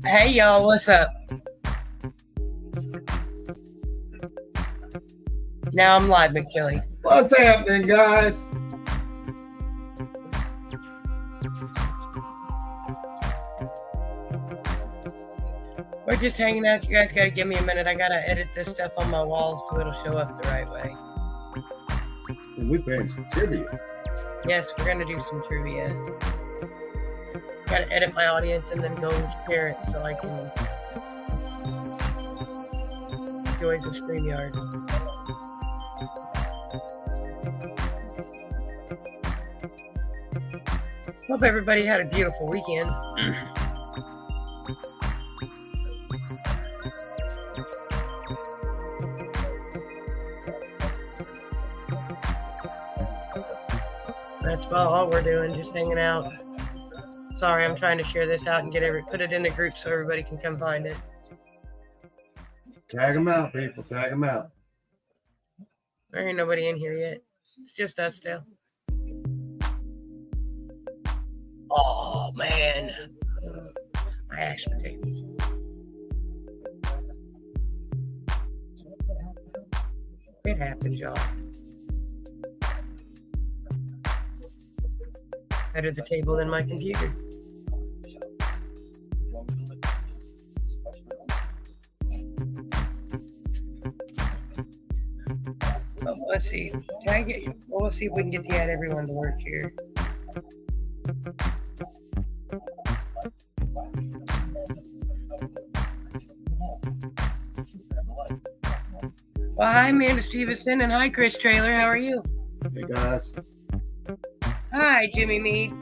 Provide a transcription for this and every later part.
Hey y'all, what's up? Now I'm live, McKilly. What's happening, guys? We're just hanging out. You guys gotta give me a minute. I gotta edit this stuff on my wall so it'll show up the right way. And we playing some trivia. Yes, we're gonna do some trivia. Gotta edit my audience and then go share it so I can join the StreamYard. Hope everybody had a beautiful weekend. That's about all we're doing, just hanging out. Sorry, I'm trying to share this out and put it in a group so everybody can come find it. Tag them out, people. Tag them out. There ain't nobody in here yet. It's just us still. Oh, man. I actually do. It happens, y'all. Better the table than my computer. Let's see. Well, let's see if we can get everyone to work here. Well, hi, Amanda Stevenson, and hi, Chris Trailer. How are you? Hey, guys. Hi, Jimmy Mead.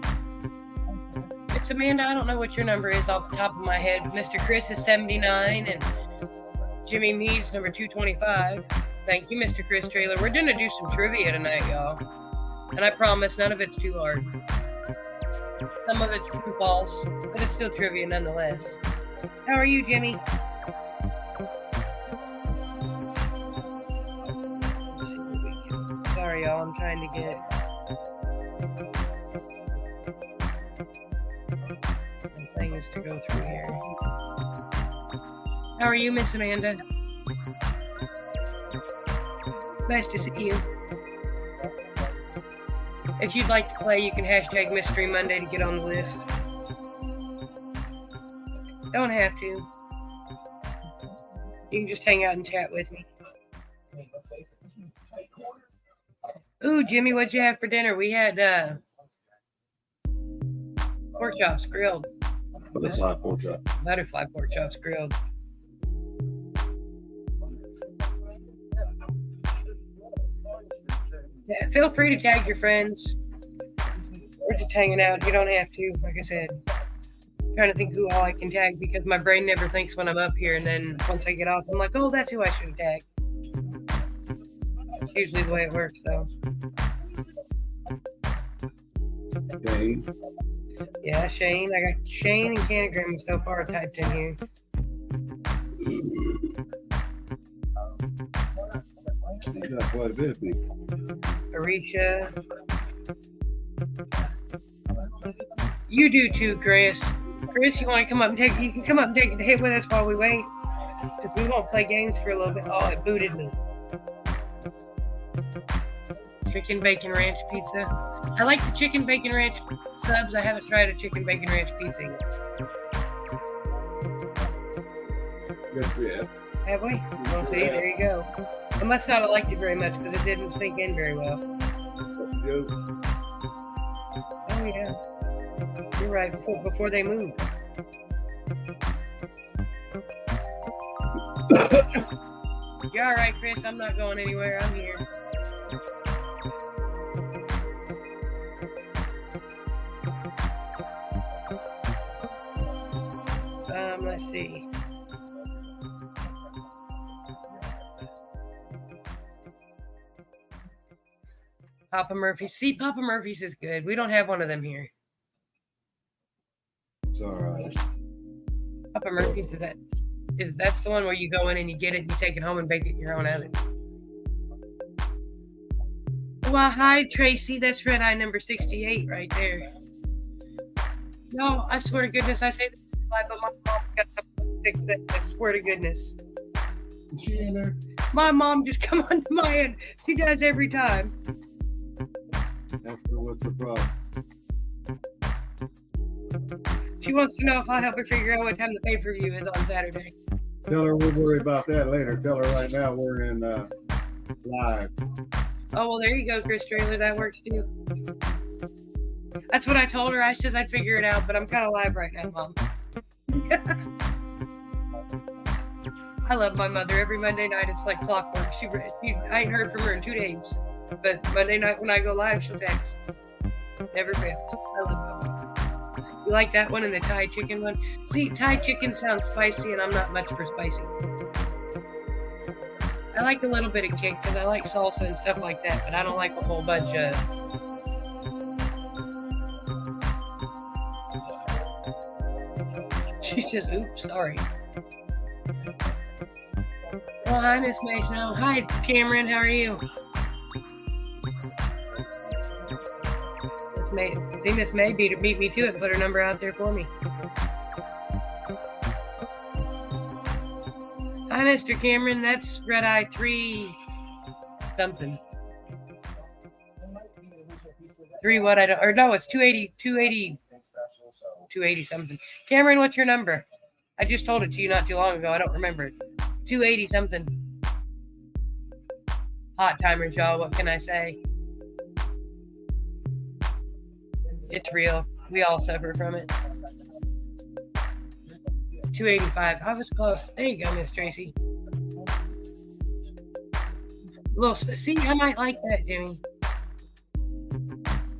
It's Amanda. I don't know what your number is off the top of my head. Mr. Chris is 79, and Jimmy Mead's number 225. Thank you, Mr. Chris Trailer. We're going to do some trivia tonight, y'all. And I promise none of it's too hard. Some of it's true false, but it's still trivia nonetheless. How are you, Jimmy? Sorry, y'all. I'm trying to get some things to go through here. How are you, Miss Amanda? Nice to see you. If you'd like to play, you can hashtag Mystery Monday to get on the list. Don't have to. You can just hang out and chat with me. Ooh, Jimmy, what'd you have for dinner? We had pork chops grilled. Butterfly pork chop. Butterfly pork chops grilled. Yeah, feel free to tag your friends. We're just hanging out. You don't have to, like I said. I'm trying to think who all I can tag because my brain never thinks when I'm up here, and then once I get off, I'm like, oh, that's who I should have tagged. It's usually the way it works, though. Shane. Yeah, Shane. I got Shane and Canagram so far typed in here. You got quite a bit of people. Arisha. You do too, Chris. Chris, you want to come up and you can come up and take the hit with us while we wait? Because we won't play games for a little bit. Oh, it booted me. Chicken bacon ranch pizza. I like the chicken bacon ranch subs. I haven't tried a chicken bacon ranch pizza yet. Yes, we have. Have we? Well, see, there you go. I must not have liked it very much because it didn't sink in very well. Oh, yeah. You're right. Before they move. You all right, Chris? I'm not going anywhere. I'm here. Let's see. Papa Murphy's. See, Papa Murphy's is good. We don't have one of them here. It's all right. Papa Murphy's that's the one where you go in and you get it and you take it home and bake it in your own oven. Well, hi, Tracy. That's red eye number 68 right there. No, I swear to goodness, I say But my mom got something to fix it. I swear to goodness. Is she in there? My mom just come onto my end. She does every time. Ask her what's the problem. She wants to know if I'll help her figure out what time the pay-per-view is on Saturday. Tell her we'll worry about that later. Tell her right now we're in live. Oh, well, there you go, Chris Trailer. That works, too. That's what I told her. I said I'd figure it out, but I'm kind of live right now, Mom. I love my mother. Every Monday night, it's like clockwork. I ain't heard from her in 2 days. But Monday night when I go live, she'll text. Never fails. I love my mom. You like that one and the Thai chicken one? See, Thai chicken sounds spicy, and I'm not much for spicy. I like a little bit of kick because I like salsa and stuff like that, but I don't like a whole bunch of... She says, oops, sorry. Oh, hi, Miss May Snow. Hi, Cameron. How are you? Miss May beat me to it and put her number out there for me. Hi, Mr. Cameron. That's Red Eye 3 something. 3 what? I don't... Or no, it's 280 something. Cameron, what's your number? I just told it to you not too long ago. I don't remember it. 280 something. Hot timers, y'all. What can I say? It's real. We all suffer from it. 285. I was close. There you go, Miss Tracy. See, I might like that, Jimmy.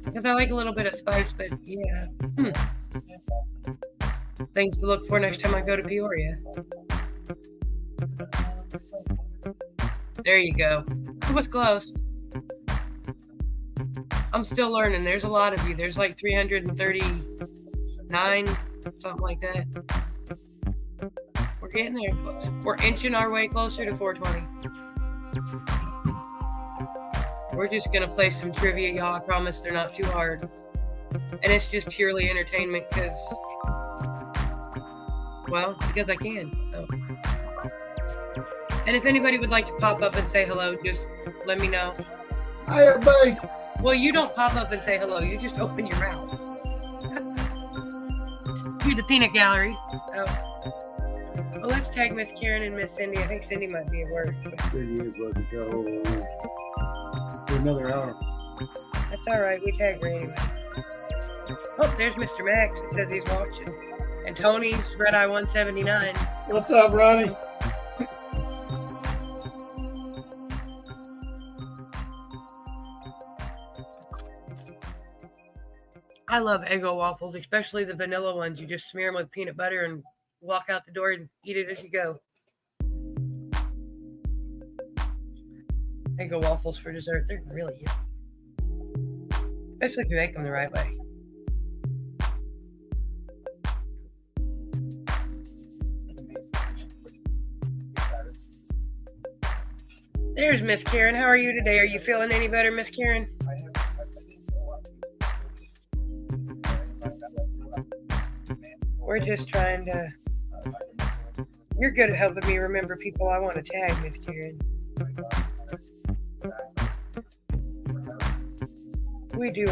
Because I like a little bit of spice, but yeah. Things to look for next time I go to Peoria. There you go. It was close. I'm still learning. There's a lot of you. There's like 339, something like that. We're getting there. We're inching our way closer to 420. We're just going to play some trivia, y'all. I promise they're not too hard. And it's just purely entertainment because I can. Oh. And if anybody would like to pop up and say hello, just let me know. Hi, everybody. Well, you don't pop up and say hello. You just open your mouth. To the peanut gallery. Oh. Well, let's tag Miss Karen and Miss Cindy. I think Cindy might be at work. Cindy is about to go for another hour. That's all right. We tag her anyway. Oh, there's Mr. Max. It says he's watching. And Tony's Red Eye 179. What's up, Ronnie? I love Eggo waffles, especially the vanilla ones. You just smear them with peanut butter and walk out the door and eat it as you go. Eggo waffles for dessert. They're really good. Especially if you make them the right way. There's Miss Karen. How are you today? Are you feeling any better, Miss Karen? We're just trying to... You're good at helping me remember people I want to tag, Miss Karen. We do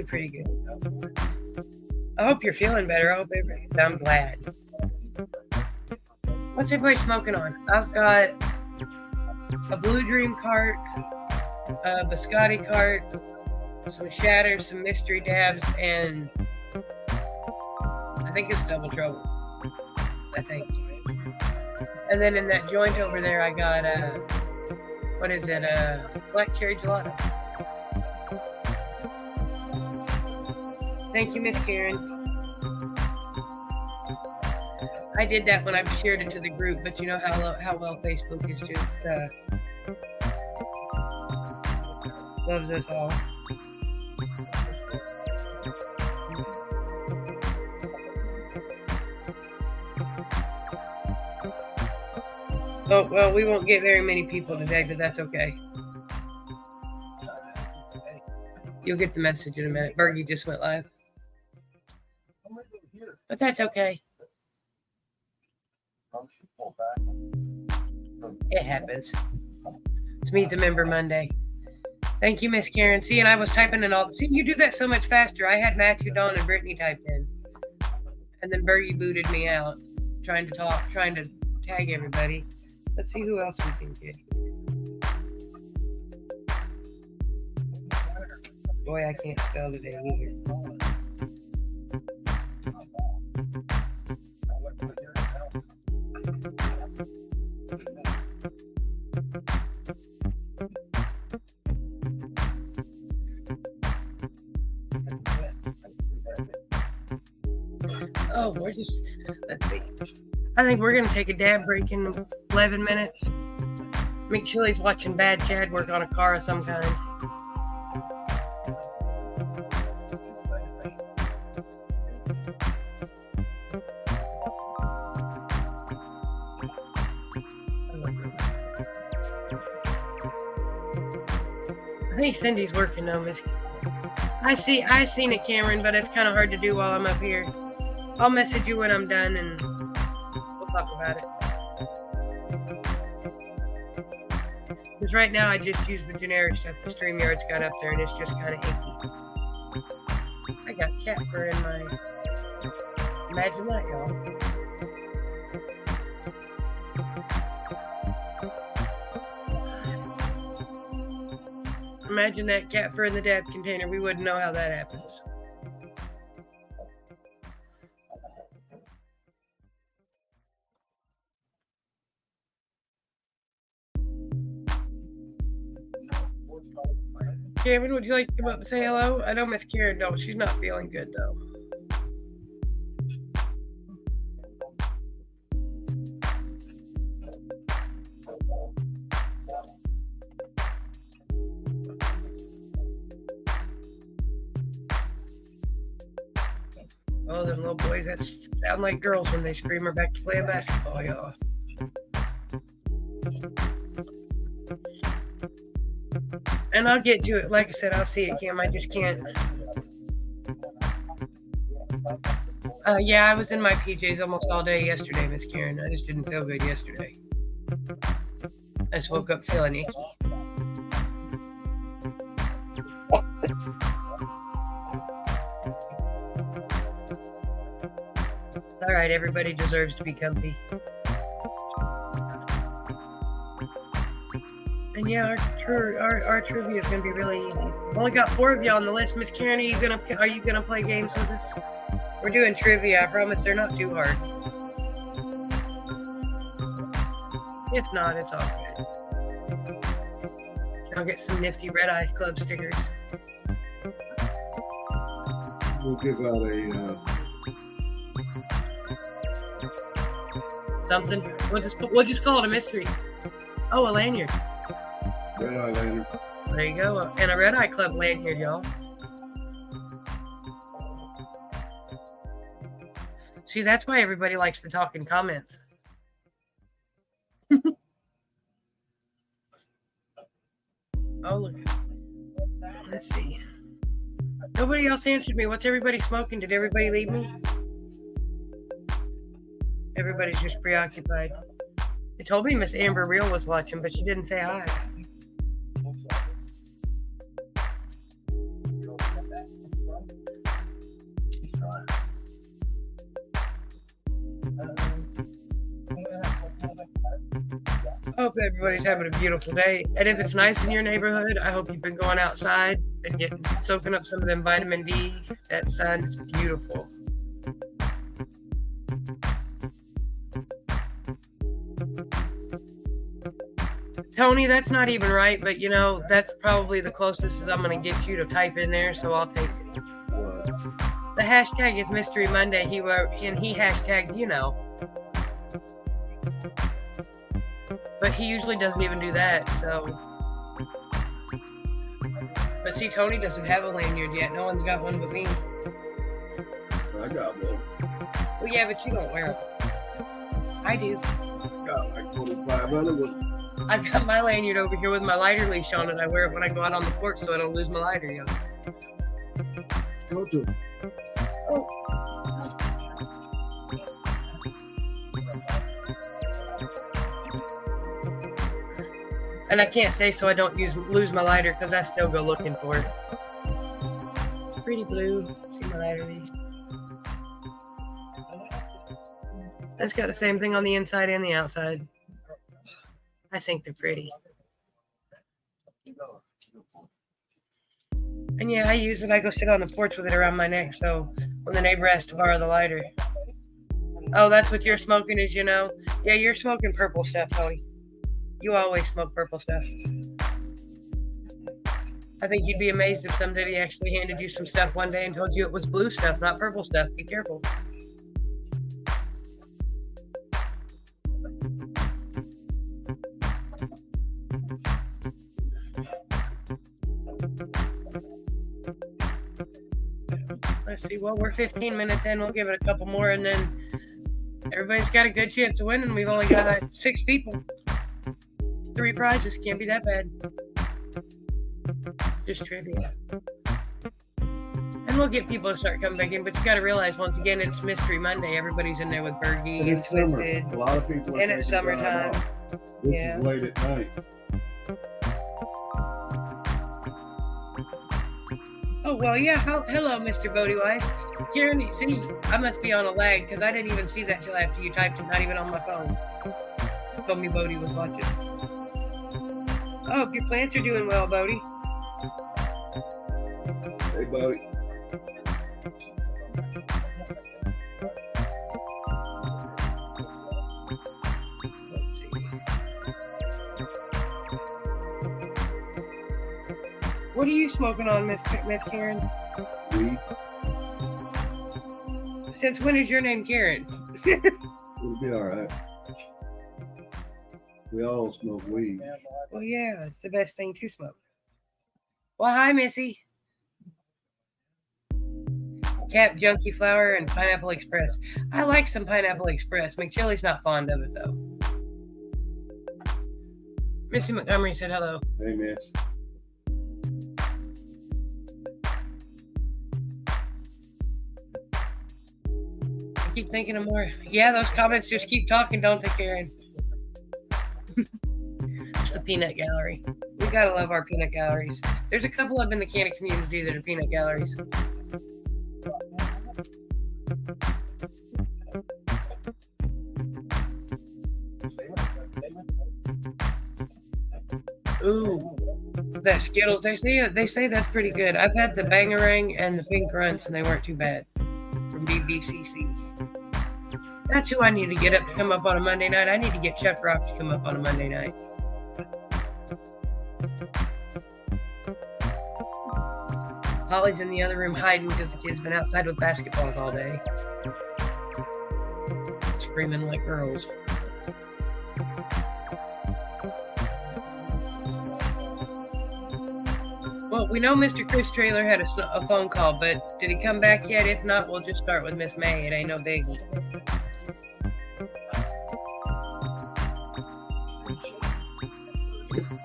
pretty good. I hope you're feeling better. I'm glad. What's everybody smoking on? I've got a Blue Dream cart, a Biscotti cart, some Shatter, some Mystery Dabs, and I think it's Double Trouble. I think. And then in that joint over there, I got Black Cherry Gelato. Thank you, Miss Karen. I did that when I shared it to the group, but you know how well Facebook is just loves us all. Oh, well, we won't get very many people today, but that's okay. You'll get the message in a minute. Bergie just went live. But that's okay. It happens. It's Meet the Member Monday. Thank you, Miss Karen. See, and I was typing in all. See, you do that so much faster. I had Matthew, Dawn, and Brittany typed in, and then Bertie booted me out, trying to tag everybody. Let's see who else we can get. Boy, I can't spell today either. Oh, let's see. I think we're going to take a dab break in 11 minutes. McShilly's watching Bad Chad work on a car of some kind. I think Cindy's working though, Miss. I seen it, Cameron, but it's kind of hard to do while I'm up here. I'll message you when I'm done and we'll talk about it. Because right now I just use the generic stuff the StreamYard's got up there and it's just kind of icky. I got cat fur in my... Imagine that, y'all. Imagine that cat fur in the dab container. We wouldn't know how that happens. Cameron, would you like to come up and say hello? I know Miss Karen don't. She's not feeling good though. Oh, them little boys that sound like girls when they scream are back to playing basketball, y'all. And I'll get to it. Like I said, I'll see it, Cam. I just can't. Yeah, I was in my PJs almost all day yesterday, Miss Karen. I just didn't feel good yesterday. I just woke up feeling icky. All right, everybody deserves to be comfy. And yeah, our trivia is gonna be really easy. We've only got 4 of you on the list. Miss Karen, are you gonna play games with us? We're doing trivia. I promise they're not too hard. If not, it's all good. I'll get some nifty Red Eye Club stickers. We'll give out a something. We'll just call it a mystery. Oh, a lanyard. Red Eye lanyard. There you go. And a Red Eye Club lanyard, y'all. See, that's why everybody likes to talk in comments. Oh, look. Let's see. Nobody else answered me. What's everybody smoking? Did everybody leave me? Everybody's just preoccupied. They told me Miss Amber Real was watching, but she didn't say hi. I hope everybody's having a beautiful day. And if it's nice in your neighborhood, I hope you've been going outside and soaking up some of them vitamin D. That sun is beautiful. Tony, that's not even right, but you know, that's probably the closest that I'm going to get you to type in there, so I'll take it. The hashtag is Mystery Monday. He hashtagged, you know. But he usually doesn't even do that, so. But see, Tony doesn't have a lanyard yet. No one's got one but me. I got one. Well, yeah, but you don't wear them. I do. Got like 25 other ones. I've got my lanyard over here with my lighter leash on it. I wear it when I go out on the porch so I don't lose my lighter, y'all. Go to. Oh. And I can't say so I don't lose my lighter because I still go looking for it. Pretty blue. See my lighter leaf. It's got the same thing on the inside and the outside. I think they're pretty. And yeah, I use it. I go sit on the porch with it around my neck. So when the neighbor has to borrow the lighter. Oh, that's what you're smoking, is you know? Yeah, you're smoking purple stuff, Tony. You always smoke purple stuff. I think you'd be amazed if somebody actually handed you some stuff one day and told you it was blue stuff, not purple stuff. Be careful. Let's see. Well, we're 15 minutes in. We'll give it a couple more, and then everybody's got a good chance of winning. We've only got 6 people. 3 prizes. Can't be that bad. Just trivia. And we'll get people to start coming back in, but you got to realize, once again, it's Mystery Monday. Everybody's in there with Bergie and it's summer. Twisted. A lot of people. And it's summertime. This Yeah. is late at night. Oh, well, yeah. Hello, Mr. Bodie Wise. Karen, see, I must be on a lag because I didn't even see that till after you typed it, not even on my phone. Told me Bodie was watching. Oh, your plants are doing well, Bodie. Hey, Bodie. Let's see. What are you smoking on, Miss Karen? Weed. Since when is your name Karen? It'll be all right. We all smoke weed. Well, yeah, it's the best thing to smoke. Well, hi, Missy. Cap Junkie Flower and Pineapple Express. I like some Pineapple Express. McChilly's not fond of it, though. Missy Montgomery said hello. Hey, Miss. I keep thinking of more. Yeah, those comments just keep talking, don't they, Karen? It's the peanut gallery. We gotta love our peanut galleries. There's a couple up in the Canna community that are peanut galleries. Ooh, that Skittles. They say that's pretty good. I've had the Bangarang and the Pink Runts, and they weren't too bad. From BBCC. That's who I need to get up to come up on a Monday night. I need to get Chuck Rock to come up on a Monday night. Holly's in the other room hiding because the kid's been outside with basketballs all day. Screaming like girls. Well, we know Mr. Chris Trailer had a phone call, but did he come back yet? If not, we'll just start with Miss May. It ain't no biggie.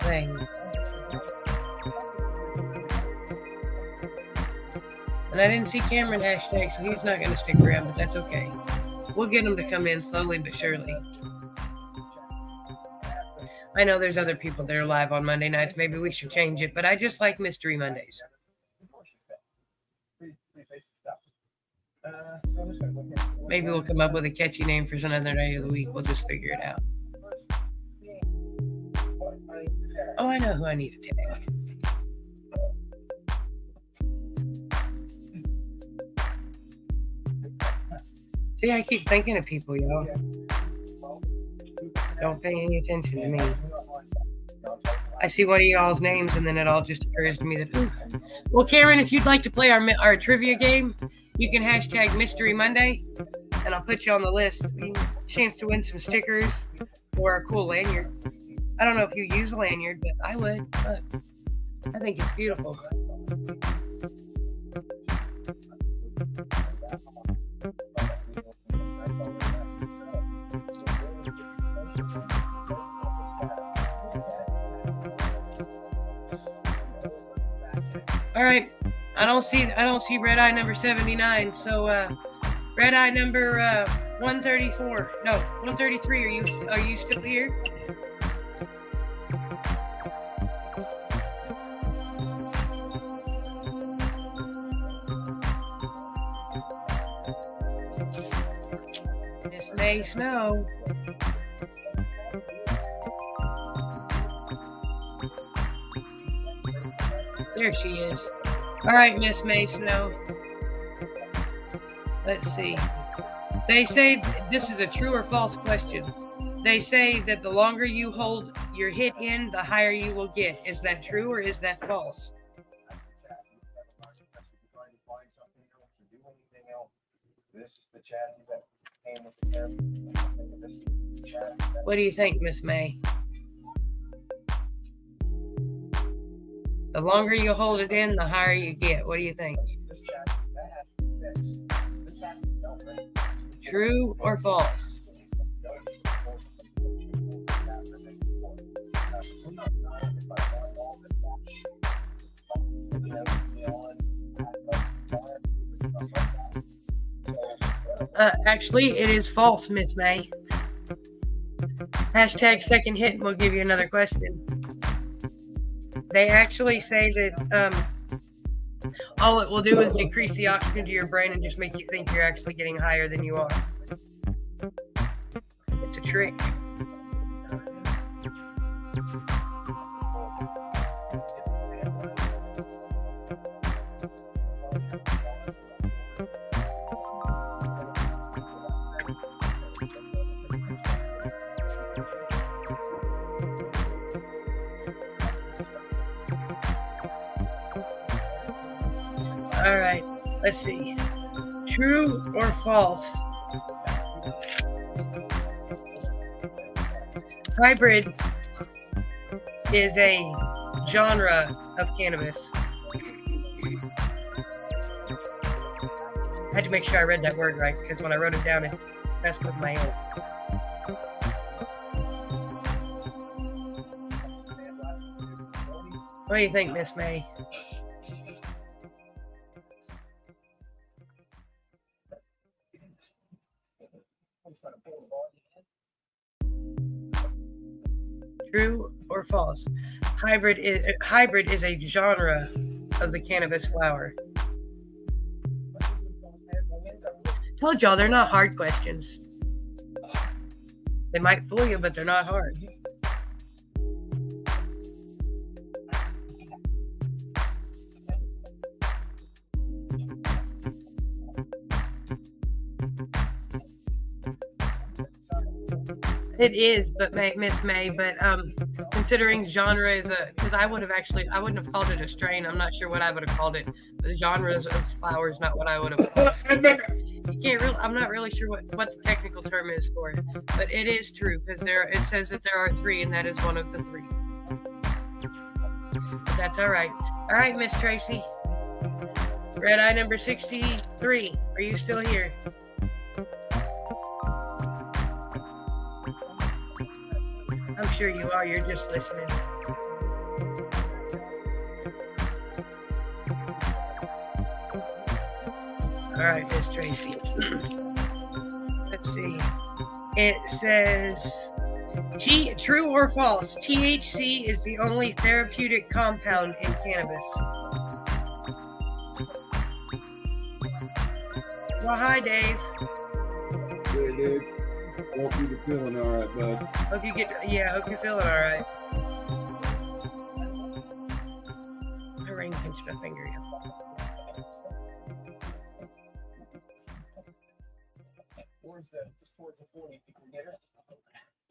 Dang. And I didn't see Cameron hashtag, so he's not going to stick around, but that's okay. We'll get him to come in slowly but surely. I know there's other people that are live on Monday nights. Maybe we should change it, but I just like Mystery Mondays. Maybe we'll come up with a catchy name for another day of the week. We'll just figure it out. Oh, I know who I need to tag. See, I keep thinking of people, y'all. Don't pay any attention to me. I see one of y'all's names, and then it all just occurs to me that, ooh. Well, Karen, if you'd like to play our trivia game, you can hashtag Mystery Monday, and I'll put you on the list. Chance to win some stickers or a cool lanyard. I don't know if you use a lanyard, but I would. Look, I think it's beautiful. All right, I don't see red eye number 79. So red eye number 134. No, 133. Are you still here? Miss May Snow. There she is. All right, Miss May Snow. Let's see. They say this is a true or false question. They say that the longer you hold your hit in, the higher you will get. Is that true or is that false? This is the chassis that came with the air. What do you think, Miss May? The longer you hold it in, the higher you get. What do you think? This chassis that has to be fixed. This chassis don't make True or false? Actually, it is false, Miss May. Hashtag second hit, and we'll give you another question. They actually say that all it will do is decrease the oxygen to your brain and just make you think you're actually getting higher than you are. It's a trick. All right, let's see. True or false? Hybrid is a genre of cannabis. I had to make sure I read that word right because when I wrote it down, it messed with my head. What do you think, Miss May? True or false? Hybrid is a genre of the cannabis flower. Told y'all they're not hard questions. They might fool you, but they're not hard. It is, but Miss May, but considering genre is because I wouldn't have called it a strain. I'm not sure what I would have called it. The genres of flowers, not what I would have called it. I'm not really sure what the technical term is for it, but it is true because it says that there are 3, and that is one of the 3. But that's all right. All right, Miss Tracy. Red eye number 63. Are you still here? I'm sure you are. You're just listening. All right, Miss Tracy. Let's see. It says, true or false, THC is the only therapeutic compound in cannabis. Well, hi, Dave. Hey, dude. Hope you're feeling all right, bud. Hope you're feeling all right. My ring pinched my finger.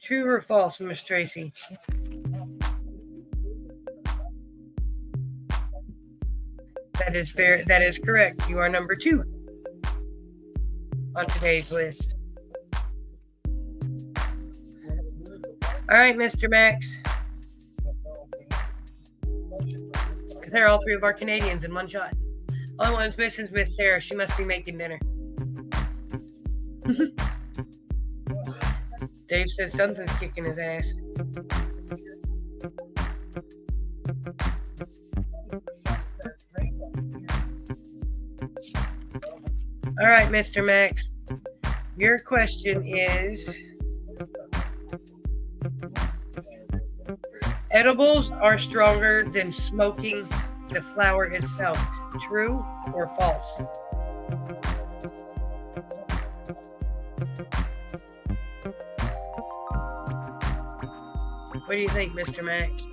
True or false, Miss Tracy? That is fair. That is correct. You are number 2 on today's list. All right, Mr. Max. They're all 3 of our Canadians in one shot. Only one who's missing is Miss Sarah. She must be making dinner. Dave says something's kicking his ass. All right, Mr. Max. Your question is, edibles are stronger than smoking the flower itself. True or false? What do you think, Mr. Max?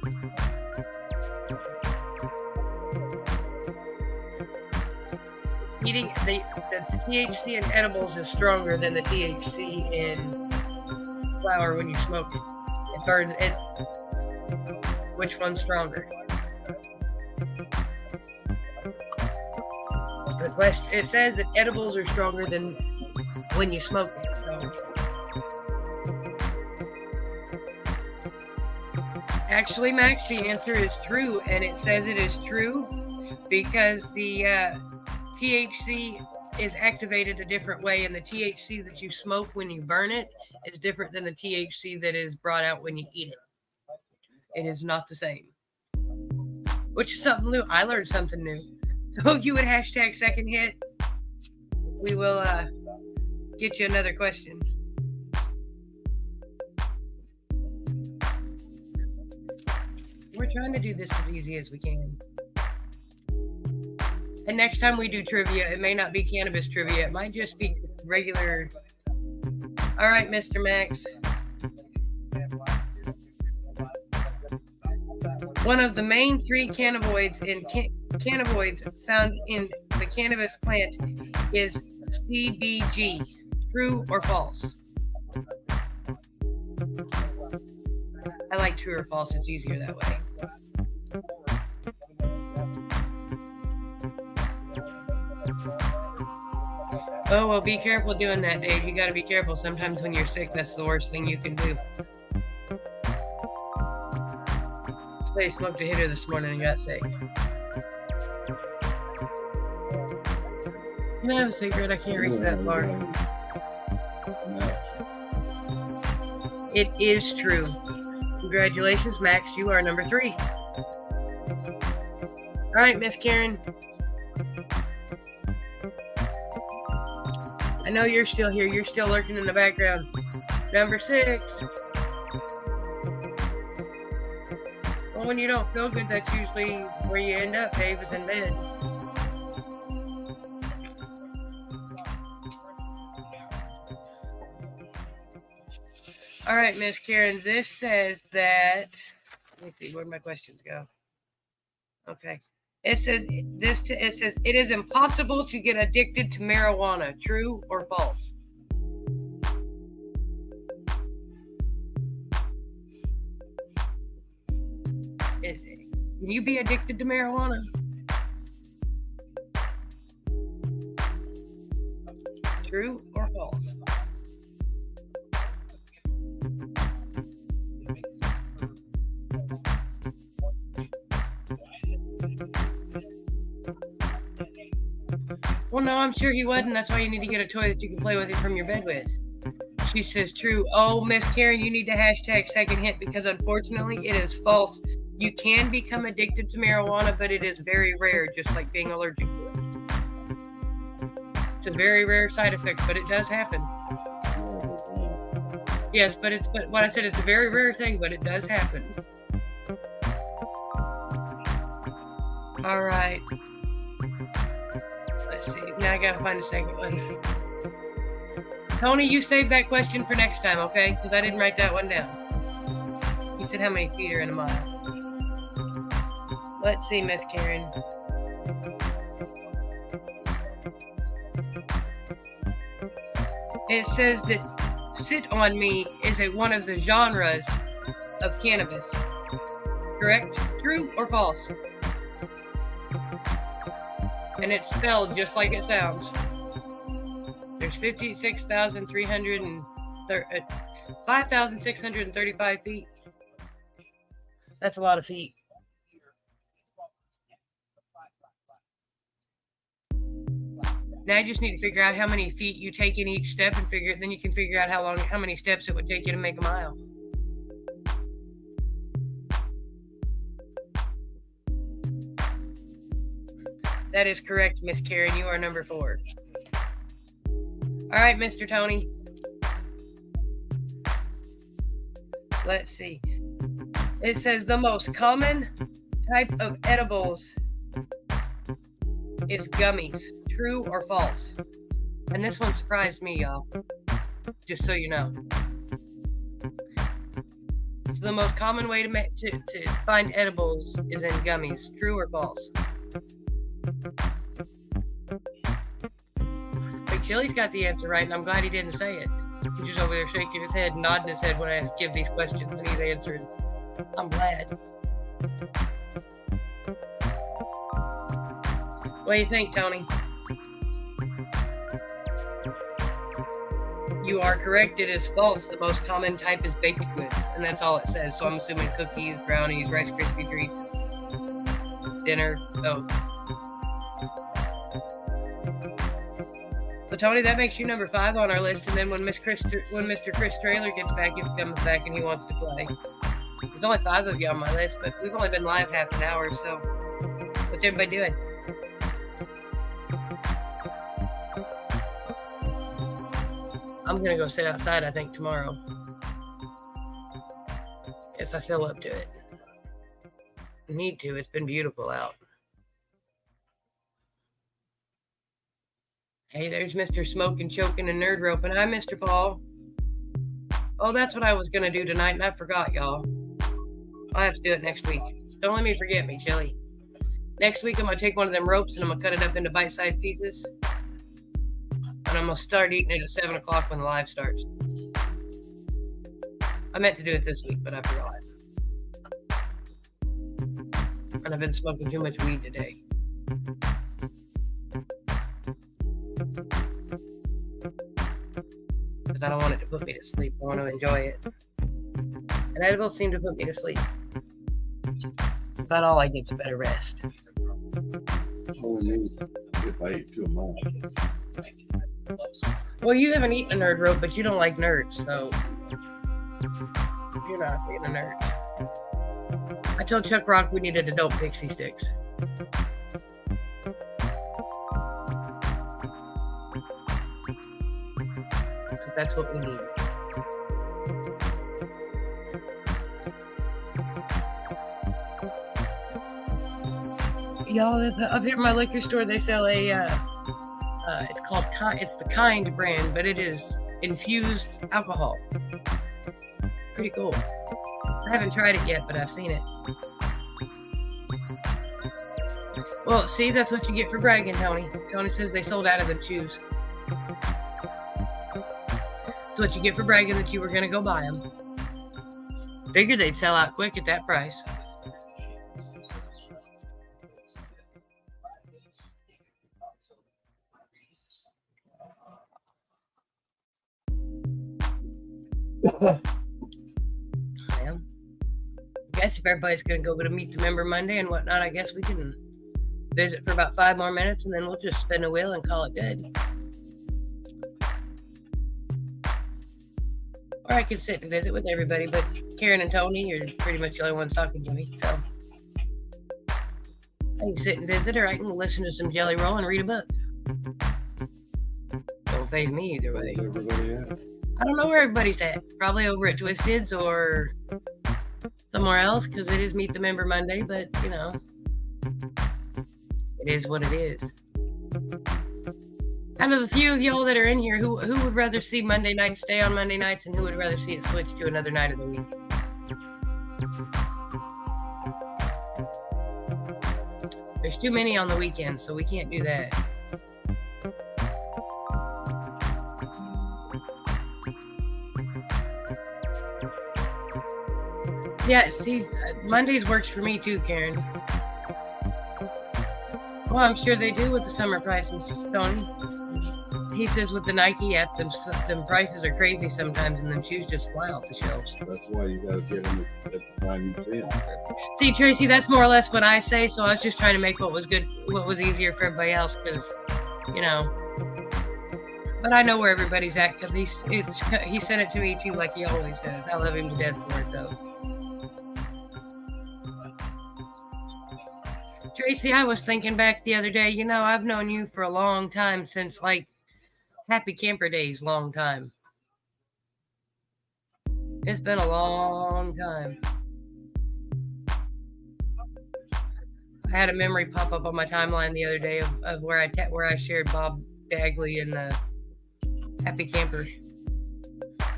Eating the THC in edibles is stronger than the THC in flower when you smoke it. Which one's stronger? The question, it says that edibles are stronger than when you smoke it. So. Actually, Max, the answer is true, and it says it is true because the THC is activated a different way, and the THC that you smoke when you burn it is different than the THC that is brought out when you eat it. It is not the same. Which is something new. I learned something new. So if you would hashtag second hit, we will get you another question. We're trying to do this as easy as we can. And next time we do trivia, it may not be cannabis trivia. It might just be regular. All right, Mr. Max. One of the main three cannabinoids found in the cannabis plant is CBG. True or false? I like true or false. It's easier that way. Oh, well, be careful doing that, Dave. You got to be careful. Sometimes when you're sick, that's the worst thing you can do. I smoked a hitter this morning and got sick. Can I have a cigarette? I can't reach that far. It is true. Congratulations, Max. You are number 3. All right, Miss Karen. I know you're still here. You're still lurking in the background. Number 6. Well, when you don't feel good, that's usually where you end up, Dave, is in bed. All right, Miss Karen, this says that, let me see, where'd my questions go? Okay. It says it is impossible to get addicted to marijuana. True or false? Can you be addicted to marijuana? True or false? Well, no, I'm sure he wasn't. That's why you need to get a toy that you can play with it from your bed with. She says true. Oh, Miss Karen, you need to hashtag second hit because unfortunately it is false. You can become addicted to marijuana, but it is very rare, just like being allergic to it. It's a very rare side effect, but it does happen. Yes, but what I said, it's a very rare thing, but it does happen. All right. Let's see. Now I gotta find a second one. Tony, you save that question for next time, okay? Because I didn't write that one down. He said how many feet are in a mile. Let's see, Miss Karen. It says that Sit On Me is one of the genres of cannabis. Correct? True or false? And it's spelled just like it sounds. There's 5,635 feet. That's a lot of feet. Now I just need to figure out how many feet you take in each step and then you can figure out how many steps it would take you to make a mile. That is correct, Miss Karen. You are number 4. All right, Mr. Tony. Let's see. It says the most common type of edibles is gummies. True or false? And this one surprised me, y'all. Just so you know. So the most common way to find edibles is in gummies. True or false? Big Chili's got the answer right, and I'm glad he didn't say it. He's just over there shaking his head, nodding his head when I give these questions, and he's answering. I'm glad. What do you think, Tony? You are correct. It is false. The most common type is baked goods, and that's all it says. So I'm assuming cookies, brownies, Rice Krispie treats, dinner. Oh. So Tony, that makes you number 5 on our list. And then when Mr. Chris Trailer gets back, if he comes back and he wants to play, there's only 5 of you on my list, but we've only been live half an hour. So what's everybody doing? I'm gonna go sit outside, I think, tomorrow. If I feel up to it. I need to. It's been beautiful out. Hey, there's Mr. Smoking, Choking, and Nerd Roping. Hi, Mr. Paul. Oh, that's what I was gonna do tonight, and I forgot, y'all. I'll have to do it next week. Don't let me forget me, Chili. Next week, I'm gonna take one of them ropes and I'm gonna cut it up into bite-sized pieces. And I'm going to start eating it at 7 o'clock when the live starts. I meant to do it this week, but I forgot. And I've been smoking too much weed today. Because I don't want it to put me to sleep. I want to enjoy it. And edibles seem to put me to sleep. About all I get's a better rest. All we need if I eat 2 a month. Well, you haven't eaten a nerd rope, but you don't like nerds, so you're not being a nerd. I told Chuck Rock we needed adult pixie sticks. So that's what we need. Y'all, up here at my liquor store, they sell a it's the Kind brand, but it is infused alcohol. Pretty cool. I haven't tried it yet, but I've seen it. Well, see, that's what you get for bragging, Tony. Tony says they sold out of the chews. That's what you get for bragging that you were going to go buy them. Figured they'd sell out quick at that price. I guess if everybody's going to go to Meet the Member Monday and whatnot, I guess we can visit for about 5 more minutes and then we'll just spin a wheel and call it good. Or I could sit and visit with everybody, but Karen and Tony, you're pretty much the only ones talking to me, so I can sit and visit, or I can listen to some Jelly Roll and read a book. Don't faze me either way. Where's everybody at? I don't know where everybody's at. Probably over at Twisted's or somewhere else, because it is Meet the Member Monday, but, you know, it is what it is. Out of the few of y'all that are in here, who would rather see Monday night stay on Monday nights, and who would rather see it switch to another night of the week? There's too many on the weekends, so we can't do that. Yeah, see, Mondays works for me too, Karen. Well, I'm sure they do with the summer prices, Tony. He says with the Nike app, them prices are crazy sometimes, and them shoes just fly off the shelves. That's why you gotta get them at the time you see them. See, Tracy, that's more or less what I say, so I was just trying to make what was easier for everybody else, because, you know. But I know where everybody's at, because he sent it to me too, like he always does. I love him to death for it, though. Tracy, I was thinking back the other day, you know, I've known you for a long time, since like Happy Camper days, long time. It's been a long time. I had a memory pop up on my timeline the other day of where I shared Bob Dagley and the Happy Campers.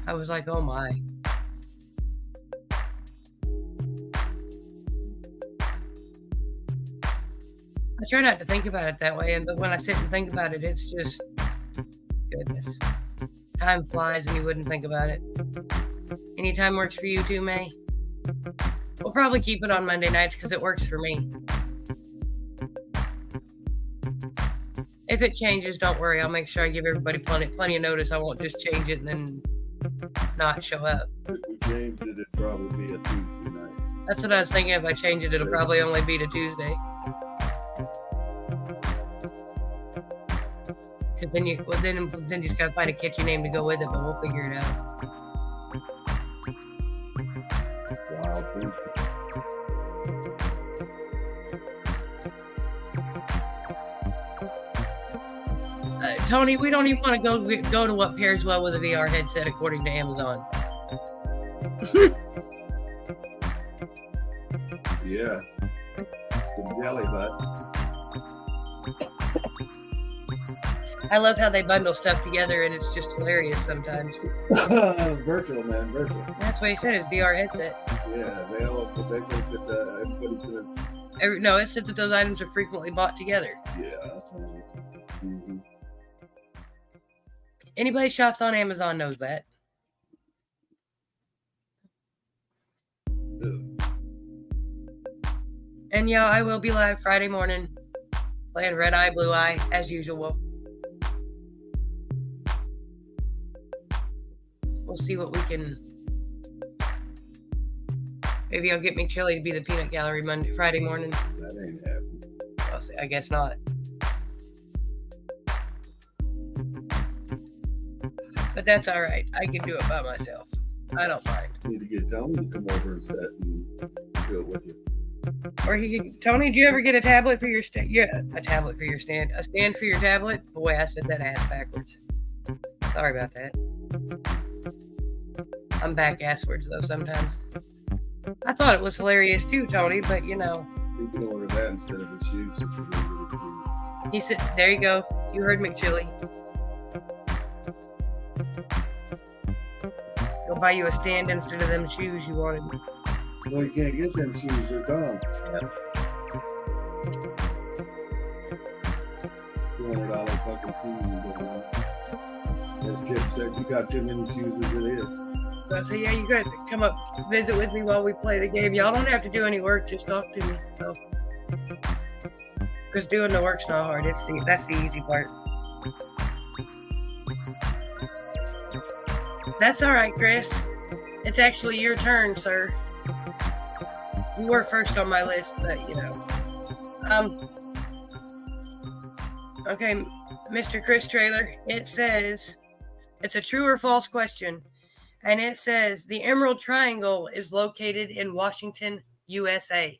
I was like, oh my. I try not to think about it that way, but when I sit and think about it, it's just goodness. Time flies and you wouldn't think about it. Anytime works for you too, May? We'll probably keep it on Monday nights because it works for me. If it changes, don't worry. I'll make sure I give everybody plenty of notice. I won't just change it and then not show up. If we changed it, it'd probably be a Tuesday night. That's what I was thinking. If I change it, it'll probably only be to Tuesday. Because then you just gotta find a catchy name to go with it, but we'll figure it out. Wild Tuesday. Tony, we don't even want to go to what pairs well with a VR headset according to Amazon. Yeah. Some jelly butt. I love how they bundle stuff together, and it's just hilarious sometimes. Virtual, man, virtual. That's what he said, is VR headset. Yeah, they think that everybody's gonna. No, it said that those items are frequently bought together. Yeah. Mm-hmm. Anybody shops on Amazon knows that. And yeah, I will be live Friday morning playing Red Eye, Blue Eye, as usual. We'll see what we can. Maybe I'll get McChilly to be the peanut gallery Friday morning. That ain't happening. I'll see. I guess not. But that's all right. I can do it by myself. I don't mind. You need to get Tony to come over and sit and do it with you. Or Tony, do you ever get a tablet for your stand? Yeah, a tablet for your stand. A stand for your tablet? Boy, I said that ass backwards. Sorry about that. I'm back asswards though sometimes. I thought it was hilarious too, Tony, but you know. You can order that instead of the shoes. He said, there you go. You heard McChilly. Go buy you a stand instead of them shoes you wanted. Well, you can't get them shoes. They're gone. Yep. $200 fucking shoes. As Chip said, you got too many shoes as it is. So I said, yeah, you guys come up, visit with me while we play the game. Y'all don't have to do any work, just talk to me. So, because doing the work's not hard. That's the easy part. That's all right, Chris. It's actually your turn, sir. You were first on my list, but you know. Okay, Mr. Chris Trailer. It says it's a true or false question. And it says the Emerald Triangle is located in Washington, USA.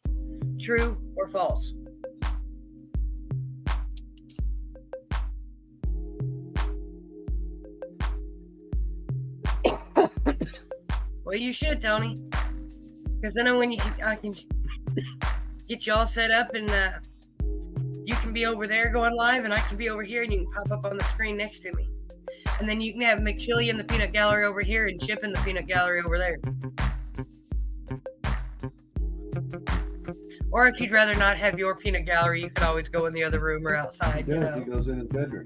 True or false? Well, you should, Tony. Because then when I can get you all set up and you can be over there going live and I can be over here and you can pop up on the screen next to me. And then you can have McChilly in the peanut gallery over here and Chip in the peanut gallery over there. Or if you'd rather not have your peanut gallery, you could always go in the other room or outside. Yeah, you know? he goes in his bedroom.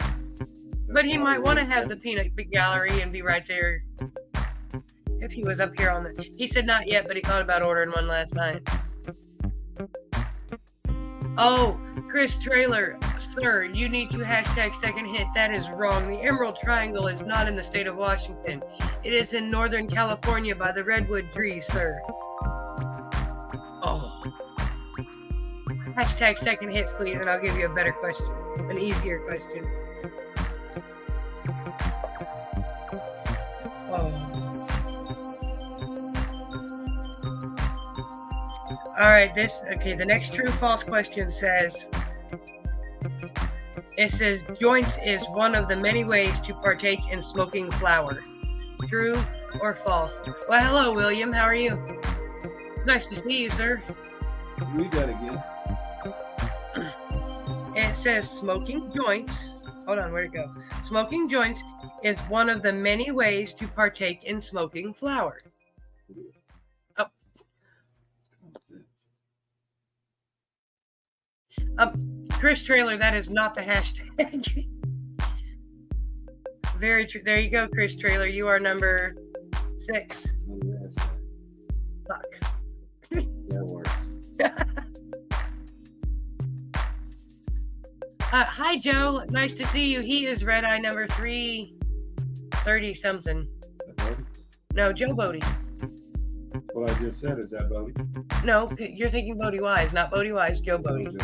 But he might want to have the peanut gallery and be right there. If he was up here on the... He said not yet, but he thought about ordering one last night. Oh, Chris Trailer, sir, you need to hashtag second hit. That is wrong. The Emerald Triangle is not in the state of Washington. It is in Northern California by the redwood trees, sir. Oh. Hashtag second hit, please, and I'll give you a better question. An easier question. Oh. All right, the next true false question says, it says joints is one of the many ways to partake in smoking flower. True or false? Well, hello, William. How are you? Nice to see you, sir. Read that again. It says smoking joints. Hold on, where'd it go? Smoking joints is one of the many ways to partake in smoking flower. Chris Trailer, that is not the hashtag. Very true. There you go, Chris Trailer. You are number 6. Yes. Fuck. That works. Hi, Joe. Nice to see you. He is Red Eye number 330 something. No, Joe Bodie. What I just said, is that Bodie? No, you're thinking Bodie Wise, not Bodie Wise, Joe Bodie.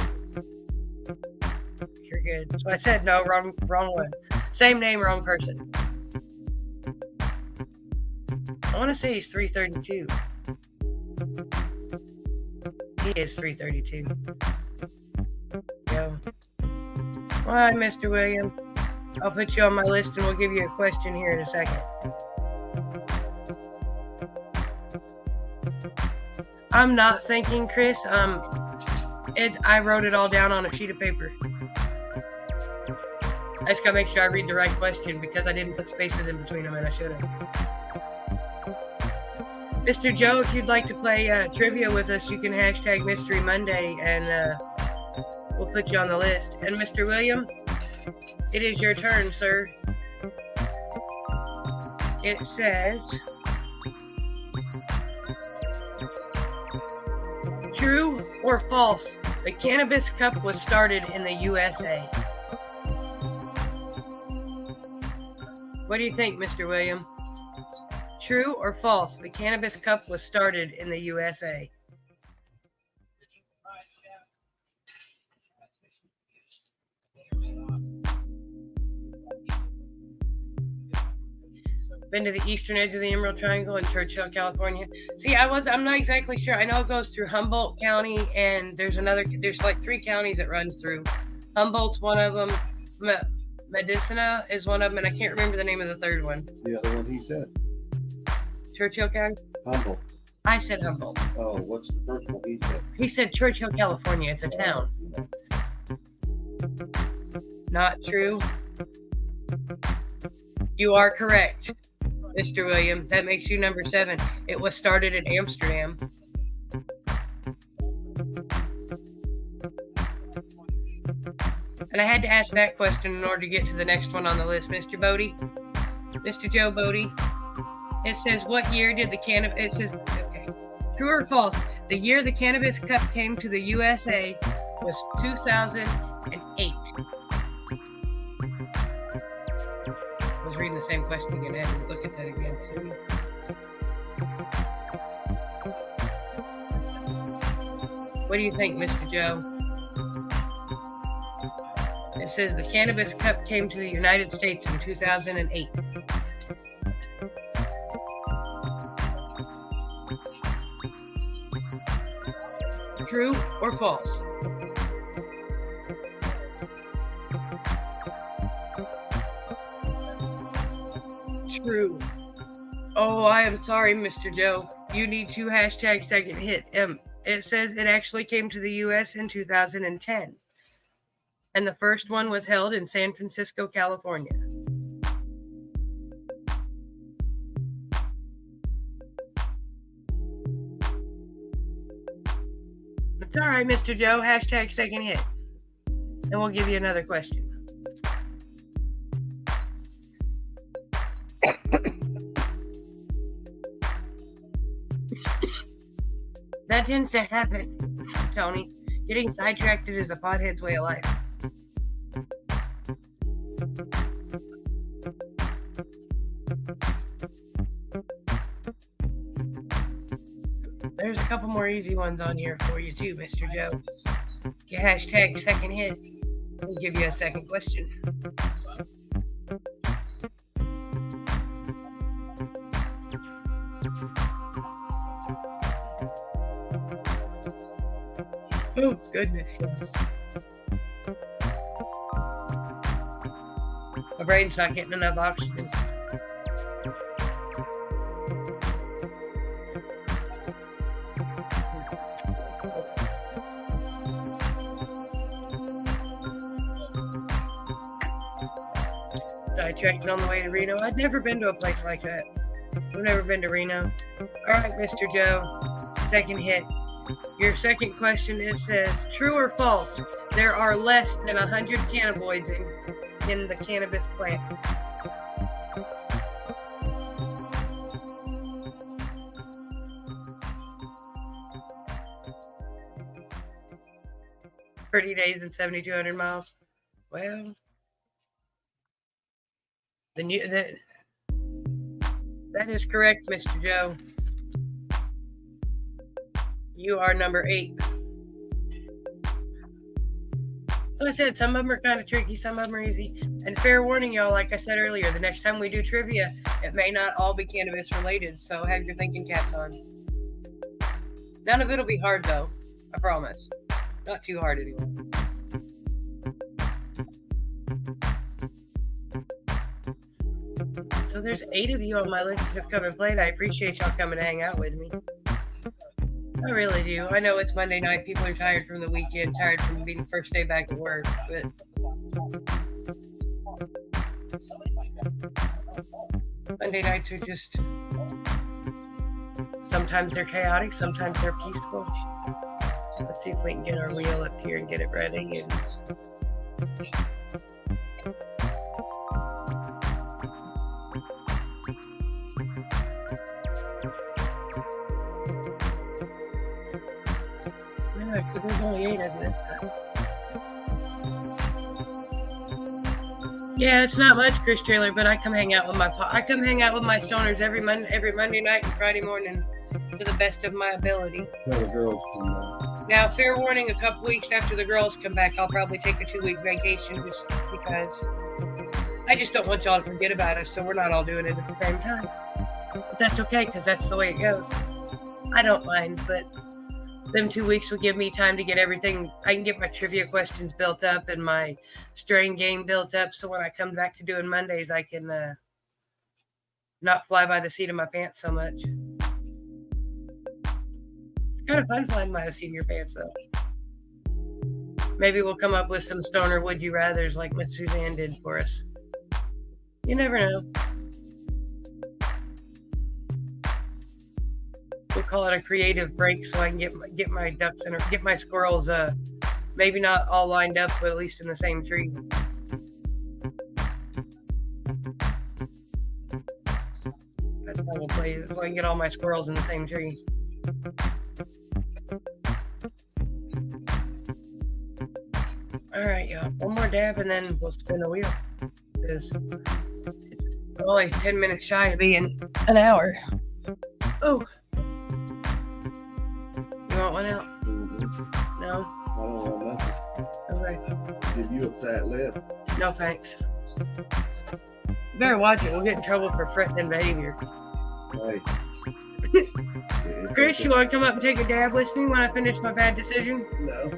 You're good. So I said no, wrong one. Same name, wrong person. I want to say he's 332. He is 332. Go. Hi, Mr. William. I'll put you on my list and we'll give you a question here in a second. I'm not thinking, Chris. I wrote it all down on a sheet of paper. I just gotta make sure I read the right question because I didn't put spaces in between them and I should have. Mr. Joe, if you'd like to play trivia with us, you can hashtag Mystery Monday and we'll put you on the list. And Mr. William, it is your turn, sir. It says, true or false, the Cannabis Cup was started in the USA. What do you think, Mr. William? True or false, the Cannabis Cup was started in the USA? Been to the eastern edge of the Emerald Triangle in Churchill, California. See, I'm not exactly sure. I know it goes through Humboldt County, and there's like 3 counties it runs through. Humboldt's one of them. Medicina is one of them, and I can't remember the name of the third one. The other one he said. Churchill County? Humboldt. I said Humboldt. Oh, what's the first one he said? He said Churchill, California. It's a town. Not true. You are correct, Mr. William. That makes you number 7. It was started in Amsterdam. And I had to ask that question in order to get to the next one on the list. Mr. Bodie, Mr. Joe Bodie, it says, what year did the cannabis, it says, okay, true or false, the year the Cannabis Cup came to the USA was 2008. I was reading the same question again. I had to look at that again, too. What do you think, Mr. Joe? It says the Cannabis Cup came to the United States in 2008. True or false? True. Oh, I am sorry, Mr. Joe. You need to hashtag second hit. It says it actually came to the U.S. in 2010. And the first one was held in San Francisco, California. It's all right, Mr. Joe. Hashtag second hit. And we'll give you another question. That tends to happen, Tony. Getting sidetracked is a pothead's way of life. There's a couple more easy ones on here for you too, Mr. Joe. You hashtag second hit. We'll give you a second question. Oh, goodness, yes. My brain's not getting enough oxygen. Sidetracked on the way to Reno. I'd never been to a place like that. I've never been to Reno. All right, Mr. Joe. Second hit. Your second question says, true or false, there are less than 100 cannabinoids in the cannabis plant. "30 days and 7,200 miles." Well, then that is correct, Mr. Joe. You are number 8. Like I said, some of them are kind of tricky, some of them are easy. And fair warning, y'all, like I said earlier, the next time we do trivia, it may not all be cannabis related, so have your thinking caps on. None of it'll be hard, though. I promise. Not too hard, anyway. So there's 8 of you on my list that have come and played. I appreciate y'all coming to hang out with me. I really do. I know it's Monday night. People are tired from the weekend, tired from being the first day back at work. But Monday nights are just... sometimes they're chaotic, sometimes they're peaceful. So let's see if we can get our wheel up here and get it ready. And there's only 8 of this time. Yeah, it's not much, Chris Trailer, but I come hang out with my stoners every Monday night and Friday morning to the best of my ability. Tell the girls come back. Now, fair warning, a couple weeks after the girls come back, I'll probably take a 2-week vacation just because I just don't want y'all to forget about us, so we're not all doing it at the same time. But that's okay, because that's the way it goes. I don't mind, but them 2 weeks will give me time to get everything. I can get my trivia questions built up and my strain game built up, so when I come back to doing Mondays, I can not fly by the seat of my pants so much. It's kind of fun flying by the seat of your pants, though. Maybe we'll come up with some stoner would you rathers like Miss Suzanne did for us. You never know. We'll call it a creative break so I can get my ducks and get my squirrels maybe not all lined up, but at least in the same tree. That's how we'll play it, so I can get all my squirrels in the same tree. All right, y'all. One more dab and then we'll spin the wheel. Because it's only 10 minutes shy of being an hour. Oh. You want one out? Mm-hmm. No? I don't want nothing. Okay. Give you a fat lip. No thanks. You better watch it. We'll get in trouble for threatening behavior. Hey. Chris, you want to come up and take a dab with me when I finish my bad decision? No.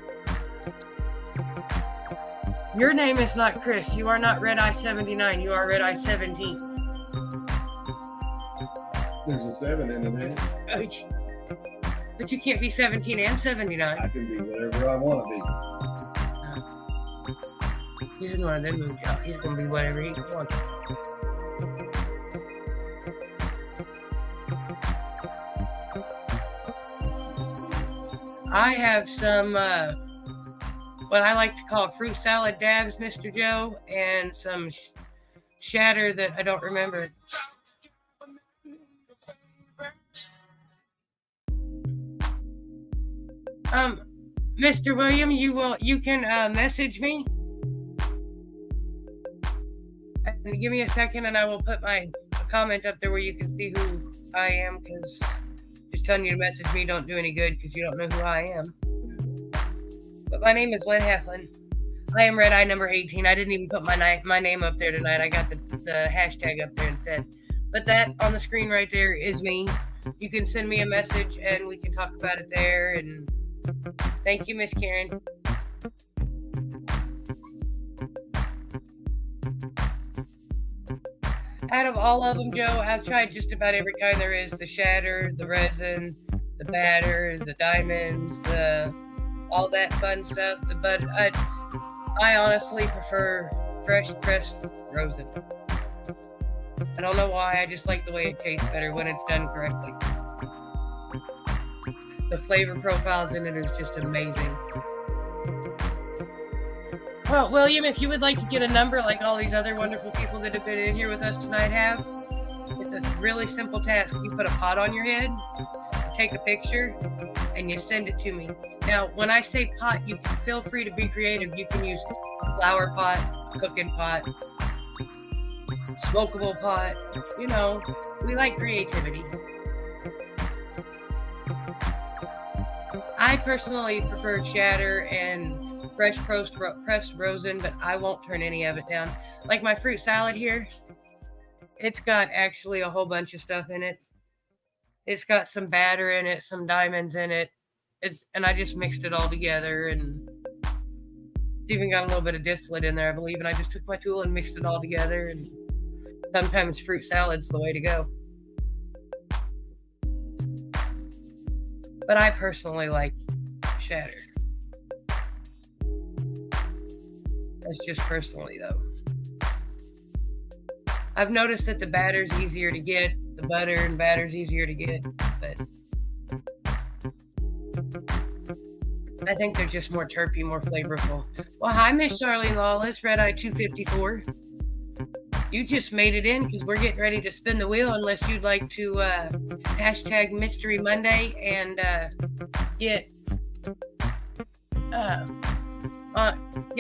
Your name is not Chris. You are not Red Eye 79. You are Red Eye 17. There's a 7 in the name. But you can't be 17 and 79. I can be whatever I want to be. He's in one of them moves, y'all. He's going to be whatever he wants. I have some, what I like to call fruit salad dabs, Mr. Joe, and some shatter that I don't remember. Mr. William, you can message me and give me a second and I will put my comment up there where you can see who I am, because just telling you to message me don't do any good because you don't know who I am. But my name is Lynn Heflin. I am Red Eye number 18. I didn't even put my name up there tonight. I got the hashtag up there instead. But that on the screen right there is me. You can send me a message and we can talk about it there. And thank you, Miss Karen. Out of all of them, Joe, I've tried just about every kind there is. The shatter, the resin, the batter, the diamonds, all that fun stuff. But I honestly prefer fresh pressed rosin. I don't know why. I just like the way it tastes better when it's done correctly. The flavor profiles in it is just amazing. Well, William, if you would like to get a number like all these other wonderful people that have been in here with us tonight have, it's a really simple task. You put a pot on your head, you take a picture, and you send it to me. Now, when I say pot, you can feel free to be creative. You can use a flower pot, cooking pot, smokable pot. You know, we like creativity. I personally prefer shatter and fresh pressed rosin, but I won't turn any of it down. Like my fruit salad here, it's got actually a whole bunch of stuff in it. It's got some batter in it, some diamonds in it, and I just mixed it all together, and it's even got a little bit of distillate in there, I believe, and I just took my tool and mixed it all together, and sometimes fruit salad's the way to go. But I personally like shatter. That's just personally, though. I've noticed that the batter's easier to get, the butter and batter's easier to get, but I think they're just more terpy, more flavorful. Well, hi, Miss Charlene Lawless, Red Eye 254. You just made it in because we're getting ready to spin the wheel, unless you'd like to hashtag Mystery Monday and get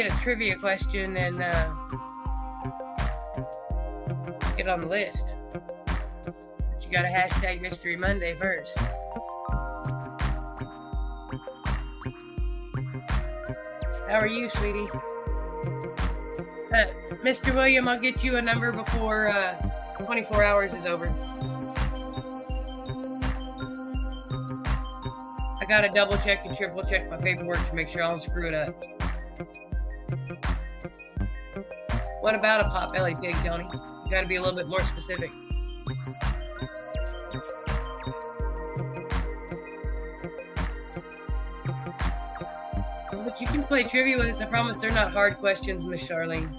a trivia question and get on the list. But you got to hashtag Mystery Monday first. How are you, sweetie? Mr. William, I'll get you a number before 24 hours is over. I gotta double check and triple check my paperwork to make sure I don't screw it up. What about a pot-bellied pig, Tony? You gotta be a little bit more specific. But you can play trivia with us. I promise they're not hard questions, Miss Charlene.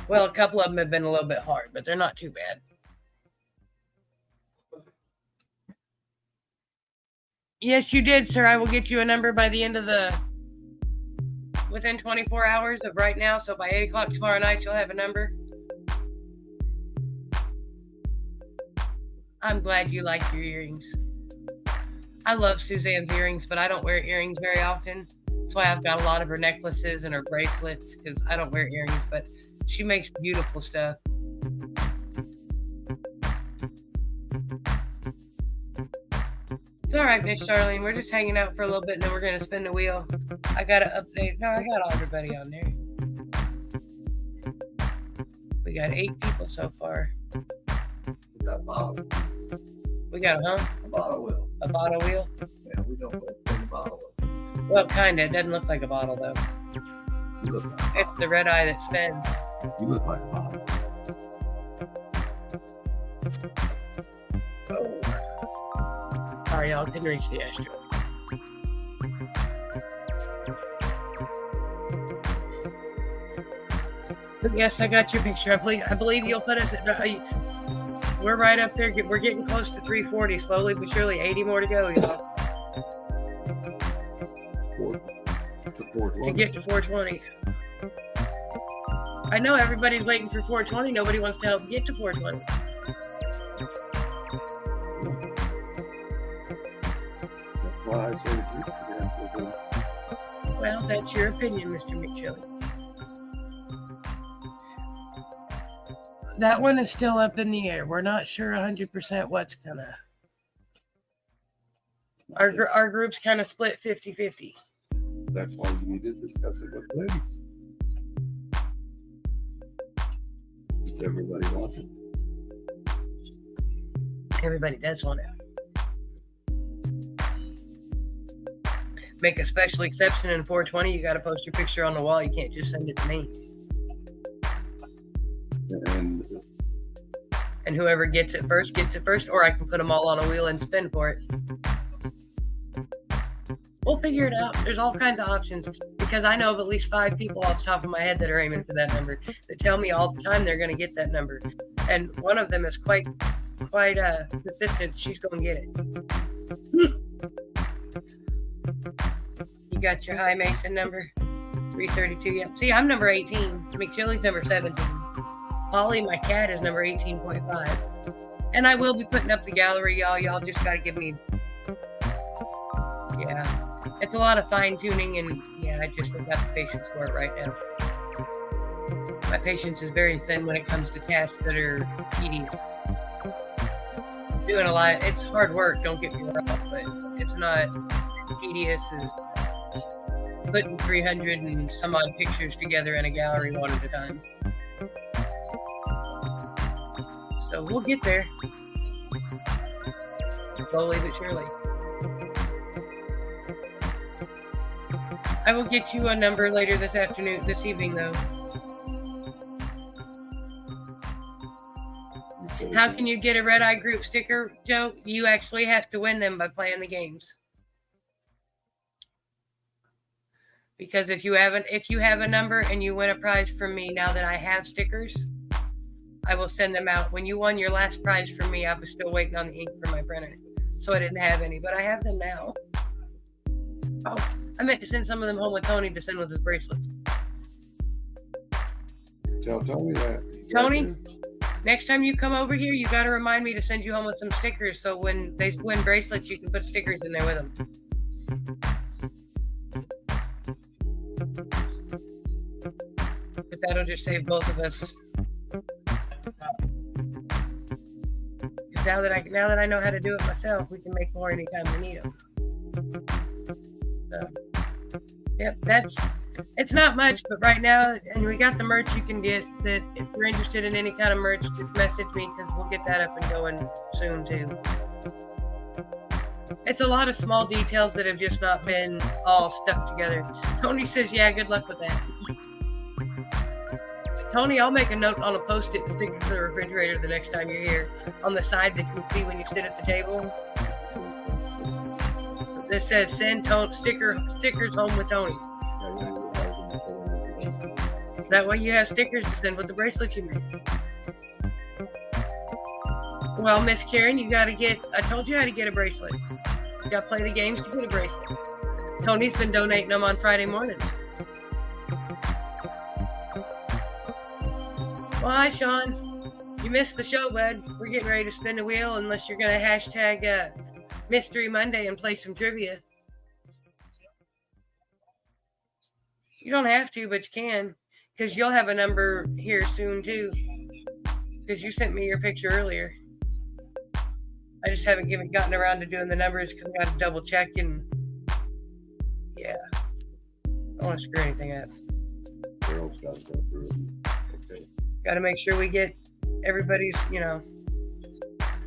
Well, a couple of them have been a little bit hard, but they're not too bad. Yes, you did, sir. I will get you a number by the end of within 24 hours of right now. So by 8 o'clock tomorrow night, you'll have a number. I'm glad you like your earrings. I love Suzanne's earrings, but I don't wear earrings very often. That's why I've got a lot of her necklaces and her bracelets, because I don't wear earrings, but she makes beautiful stuff. It's all right, Miss Charlene. We're just hanging out for a little bit, and then we're going to spin the wheel. I got to update. No, I got everybody on there. We got 8 people so far. We got a bottle. We got A bottle wheel. a bottle wheel. Yeah, we don't put a bottle wheel. Well, kind of. It doesn't look like a bottle, though. You look like a It's the red eye that spins. bottle. You look like a bottle. Oh. Sorry, y'all. Couldn't reach the ashtray. But yes, I got your picture. I believe you'll put us at... we're right up there. We're getting close to 340. Slowly but surely. 80 more to go, y'all. To get to 420. I know everybody's waiting for 420. Nobody wants to help get to 420. That's why I said Well, that's your opinion, Mr. McChilly. That one is still up in the air. We're not sure 100% what's gonna... Our group's kind of split 50-50. that's why you need to discuss it with ladies. Since everybody wants it. Everybody does want it. Make a special exception in 420. You got to post your picture on the wall. You can't just send it to me. And whoever gets it first, or I can put them all on a wheel and spin for it. We'll figure it out. There's all kinds of options, because I know of at least 5 people off the top of my head that are aiming for that number, that tell me all the time they're going to get that number. And one of them is quite quite persistent. She's gonna get it. You got your high Mason number 332. Yep. See, I'm number 18. McChilly's number 17. Holly, my cat, is number 18.5. And I will be putting up the gallery, y'all. Y'all just gotta give me. Yeah, it's a lot of fine tuning, and yeah, I just don't have the patience for it right now. My patience is very thin when it comes to tasks that are tedious. Doing a lot. It's hard work. Don't get me wrong, but it's not as tedious as putting 300 and some odd pictures together in a gallery one at a time. So we'll get there. Slowly but surely. I will get you a number later this evening though. How can you get a Red Eye Group sticker, Joe? You actually have to win them by playing the games. Because if you have a number and you win a prize from me, now that I have stickers, I will send them out. When you won your last prize from me, I was still waiting on the ink for my printer, so I didn't have any, but I have them now. Oh, I meant to send some of them home with Tony to send with his bracelets. Tell Tony that. Tony, next time you come over here, you got to remind me to send you home with some stickers, so when they win bracelets, you can put stickers in there with them. But that'll just save both of us. Now that I know how to do it myself, we can make more anytime we need them. So, yep, it's not much, but right now, and we got the merch you can get. That if you're interested in any kind of merch, just message me because we'll get that up and going soon too. It's a lot of small details that have just not been all stuck together. Tony says, "Yeah, good luck with that." Tony, I'll make a note on a Post-it and stick it to the refrigerator the next time you're here, on the side that you can see when you sit at the table. That says, "Send stickers home with Tony." That way you have stickers to send with the bracelet you make. Well, Miss Karen, I told you how to get a bracelet. You got to play the games to get a bracelet. Tony's been donating them on Friday mornings. Well, hi, Sean. You missed the show, bud. We're getting ready to spin the wheel unless you're going to hashtag Mystery Monday and play some trivia. You don't have to, but you can, because you'll have a number here soon, too, because you sent me your picture earlier. I just haven't gotten around to doing the numbers because I got to double check, and yeah, I don't want to screw anything up. Girls got to go through it. Okay. Got to make sure we get everybody's,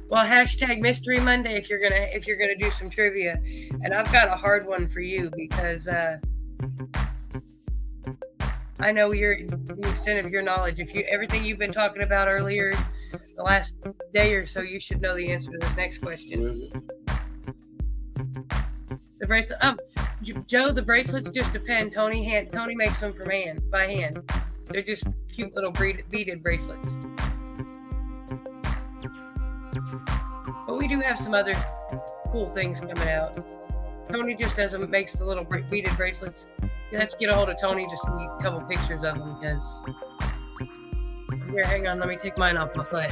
well, hashtag Mystery Monday if you're gonna do some trivia. And I've got a hard one for you because I know the extent of your knowledge. Everything you've been talking about earlier, the last day or so, you should know the answer to this next question. What is it? The bracelet. Joe, the bracelets just depend. Tony makes them by hand. They're just cute little beaded bracelets. But we do have some other cool things coming out. Tony just makes the little beaded bracelets. You have to get a hold of Tony to send you a couple pictures of them because. Here, hang on. Let me take mine off my foot.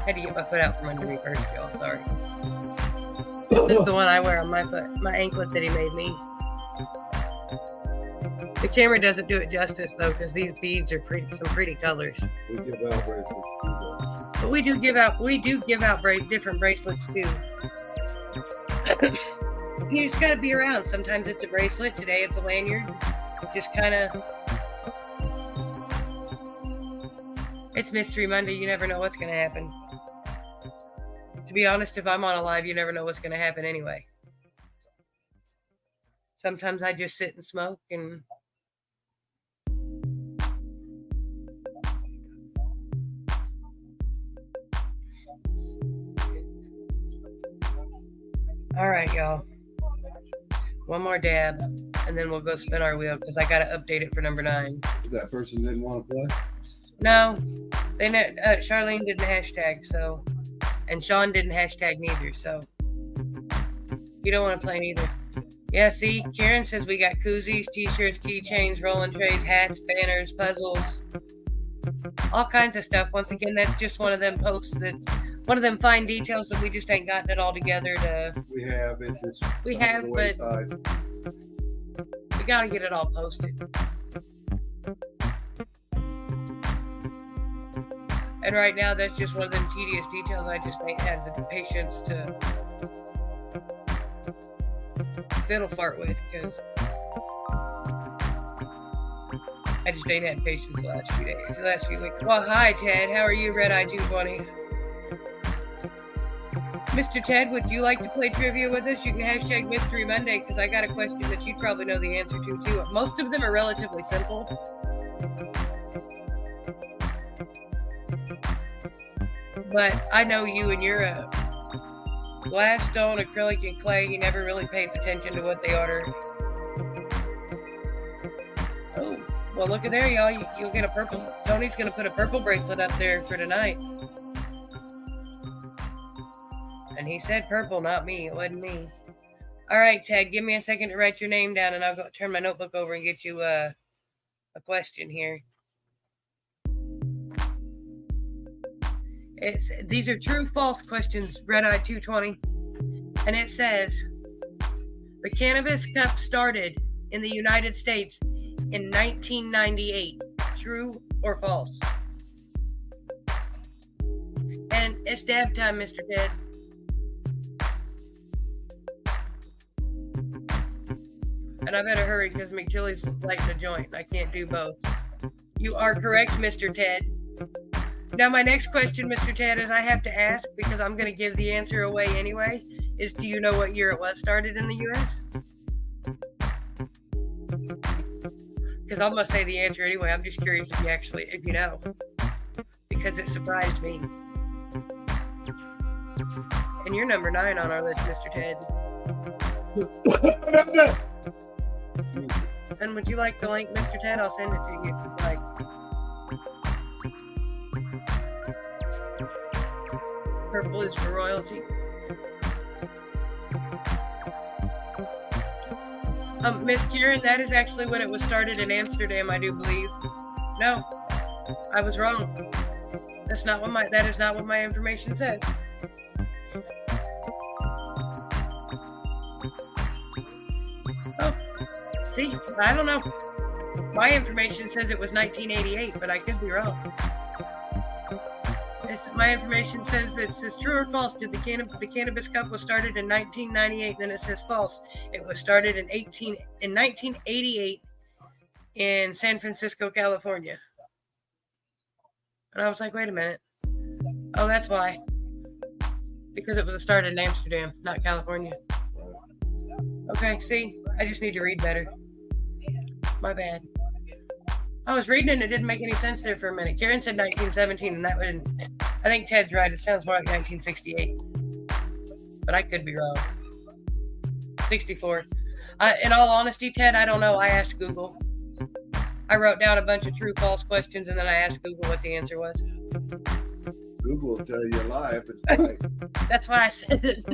Had to get my foot out from under me first, y'all. Sorry. This is the one I wear on my foot, my anklet that he made me. The camera doesn't do it justice though, because these beads are some pretty colors. We give out bracelets too. But we do give out different bracelets too. You just got to be around. Sometimes it's a bracelet. Today it's a lanyard. Just kind of. It's Mystery Monday. You never know what's going to happen. To be honest, if I'm on a live, you never know what's going to happen anyway. Sometimes I just sit and smoke and. All right, y'all. One more dab, and then we'll go spin our wheel because I got to update it for number 9. That person didn't want to play? No, Charlene didn't hashtag, so, and Sean didn't hashtag neither, so you don't want to play neither. Yeah, see, Karen says we got koozies, t-shirts, keychains, rolling trays, hats, banners, puzzles, all kinds of stuff. Once again, that's just one of them posts. That's one of them fine details that we just ain't gotten it all together to. We have it. Just We under have, the but wayside. we gotta get it all posted. And right now, that's just one of them tedious details. I just ain't had the patience to fiddle fart with, because I just ain't had patience the last few days, the last few weeks. Well, hi, Ted. How are you, Red Eye 220? Mr. Ted, would you like to play trivia with us? You can hashtag Mystery Monday, because I got a question that you'd probably know the answer to, too. Most of them are relatively simple. But I know you, and you're a glass, stone, acrylic, and clay. You never really pays attention to what they order. Oh, well, look at there, y'all. You'll get a purple. Tony's going to put a purple bracelet up there for tonight. And he said purple, not me. It wasn't me. All right, Ted, give me a second to write your name down, and I'll go turn my notebook over and get you a question here. These are true, false questions, Red Eye 220. And it says, the Cannabis Cup started in the United States in 1998. True or false? And it's dab time, Mr. Ted. And I better hurry because McChilly's lighting a joint. I can't do both. You are correct, Mr. Ted. Now, my next question, Mr. Ted, is I have to ask, because I'm going to give the answer away anyway, is do you know what year it was started in the U.S.? Because I'm going to say the answer anyway. I'm just curious if you know. Because it surprised me. And you're number 9 on our list, Mr. Ted. And would you like the link, Mr. Ted? I'll send it to you if you'd like. Purple is for royalty. Miss Kieran, that is actually when it was started in Amsterdam, I do believe. No, I was wrong. That is not what my information says. Oh, see, I don't know. My information says it was 1988, but I could be wrong. My information says that it says true or false. Did the Cannabis Cup was started in 1998? Then it says false. It was started in 1988 in San Francisco, California. And I was like, wait a minute. Oh, that's why. Because it was started in Amsterdam, not California. Okay, see, I just need to read better. My bad. I was reading it and it didn't make any sense there for a minute. Karen said 1917, and that would. I think Ted's right. It sounds more like 1968. But I could be wrong. 64. In all honesty, Ted, I don't know. I asked Google. I wrote down a bunch of true, false questions, and then I asked Google what the answer was. Google will tell you a lie if it's right. That's why I said it.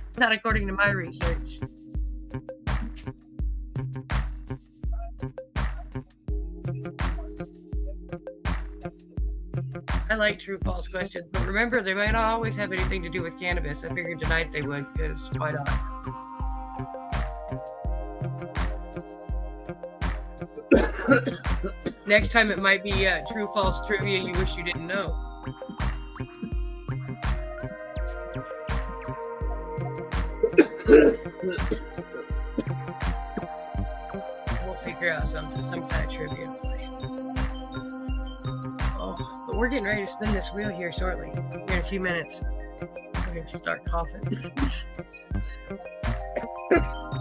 It's not according to my research. I like true false questions, but remember, they might not always have anything to do with cannabis. I figured tonight they would, because why not? Next time it might be true false trivia you wish you didn't know. We'll figure out some kind of trivia. Oh, but we're getting ready to spin this wheel here shortly. Here in a few minutes. I'm going to start coughing.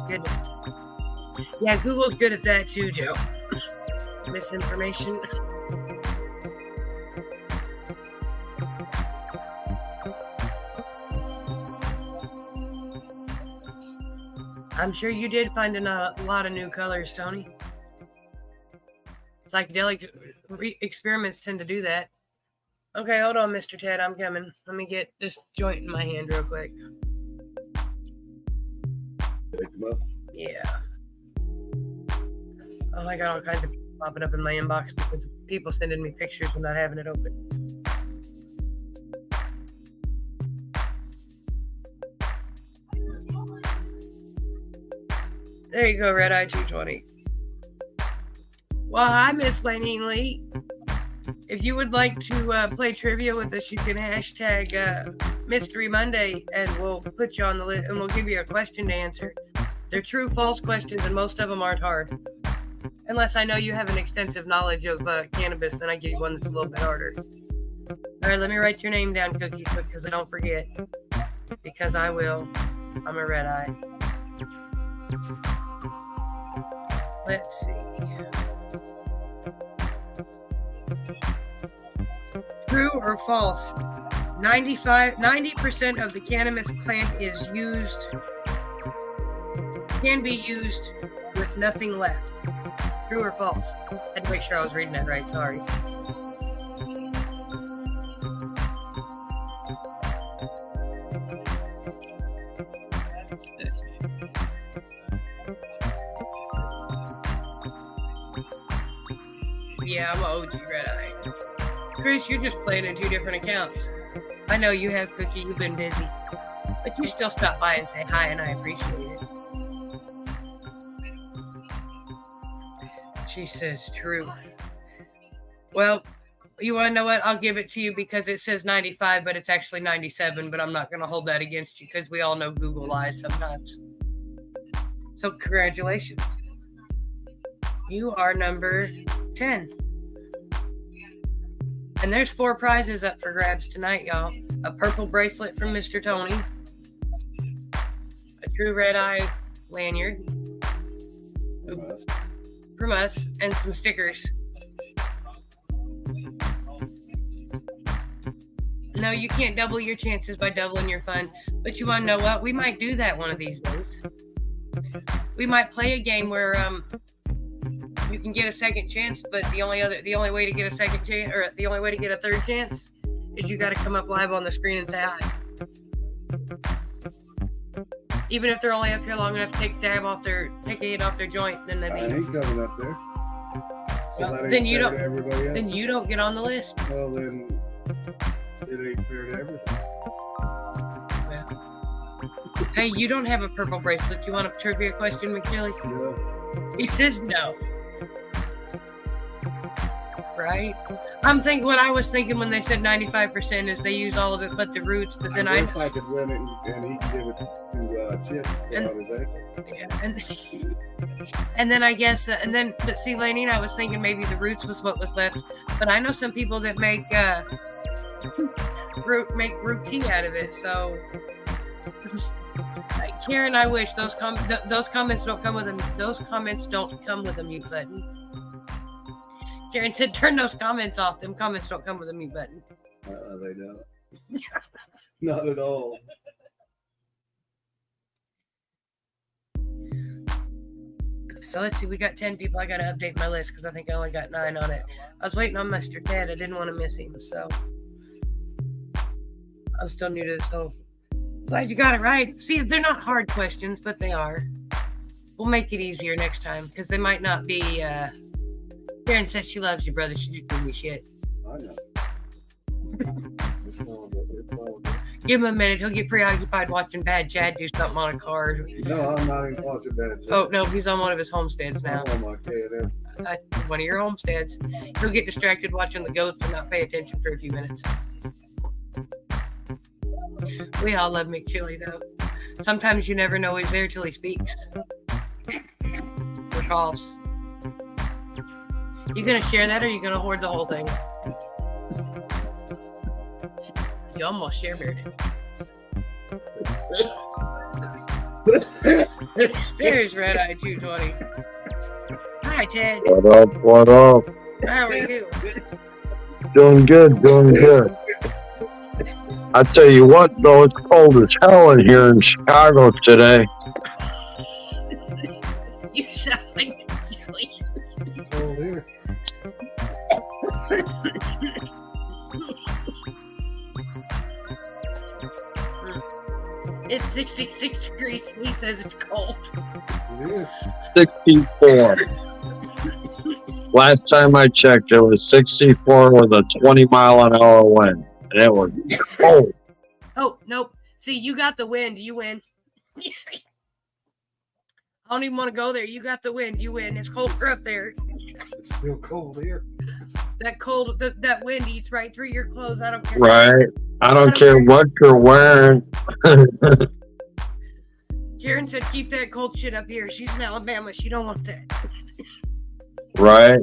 Goodness. Yeah, Google's good at that too, Joe. Misinformation. I'm sure you did find a lot of new colors, Tony. Psychedelic experiments tend to do that. Okay, hold on, Mr. Ted. I'm coming. Let me get this joint in my hand real quick. Pick them up. Yeah. Oh, I got all kinds of people popping up in my inbox because of people sending me pictures and not having it open. There you go, Red Eye 220. Well, hi, Miss Lanine Lee. If you would like to play trivia with us, you can hashtag Mystery Monday, and we'll put you on the list, and we'll give you a question to answer. They're true, false questions, and most of them aren't hard. Unless I know you have an extensive knowledge of cannabis, then I give you one that's a little bit harder. All right, let me write your name down, Cookie, quick, because I don't forget. Because I will. I'm a red eye. Let's see. True or false? 90% of the cannabis plant can be used with nothing left. True or false? I had to make sure I was reading that right. Sorry. Yeah, I'm an OG red eye. Chris, you're just playing in two different accounts. I know you have, Cookie. You've been busy. But you still stop by and say hi, and I appreciate it. She says true. Well, you want to know what? I'll give it to you because it says 95, but it's actually 97. But I'm not going to hold that against you because we all know Google lies sometimes. So congratulations. You are number 10. And there's 4 prizes up for grabs tonight, y'all. A purple bracelet from Mr. Tony. A true red eye lanyard. From us. And some stickers. No, you can't double your chances by doubling your fun. But you want to know what? We might do that one of these days. We might play a game where you can get a second chance, but the only way to get a second chance, or the only way to get a third chance, is you got to come up live on the screen and say hi. Even if they're only up here long enough to take it off their joint, then they I leave. ain't coming up there. So that ain't Then you fair don't. to everybody else. Then you don't get on the list. Well, then it ain't fair to everybody. Hey, you don't have a purple bracelet. Do you want a trivia question, McKinley? Yeah. He says no. Right? What I was thinking when they said 95% is they use all of it but the roots, but then I guess I could win it and he could give it to Chip on his ankle. Yeah, and then I guess, but see, Lanine, I was thinking maybe the roots was what was left, but I know some people that make root tea out of it. So, Karen, I wish those comments don't come with a mute button. Karen said, "Turn those comments off. Them comments don't come with a mute button." They don't. Not at all. So let's see. We got 10 people. I got to update my list because I think I only got 9 on it. I was waiting on Mr. Ted. I didn't want to miss him, so I'm still new to this whole. Glad you got it right. See, they're not hard questions, but they are. We'll make it easier next time because they might not be. Karen says she loves you, brother. She just gave me shit. I know. It's all good. Give him a minute. He'll get preoccupied watching Bad Chad do something on a car. No, I'm not even watching Bad Chad. Oh, no, he's on one of his homesteads now. I'm on my KNS. One of your homesteads. He'll get distracted watching the goats and not pay attention for a few minutes. We all love McChilly, though. Sometimes you never know he's there till he speaks. Or coughs. You gonna share that or you gonna hoard the whole thing? You almost share bared it. There's Red Eye 220. Hi, Ted. What up? What up? How are you? Doing good, doing good. I tell you what, though, it's cold as hell in here in Chicago today. You sound like McChilly. Oh, here. It's 66 degrees. He says it's cold. It is. 64. Last time I checked, it was 64 with a 20-mile-an-hour wind. And it was cold. Oh, nope. See, you got the wind. You win. I don't even want to go there. You got the wind. You win. It's colder up there. It's still cold here. That wind eats right through your clothes. I don't care. Right. I don't care what you're wearing. Karen said, keep that cold shit up here. She's in Alabama. She don't want that. Right.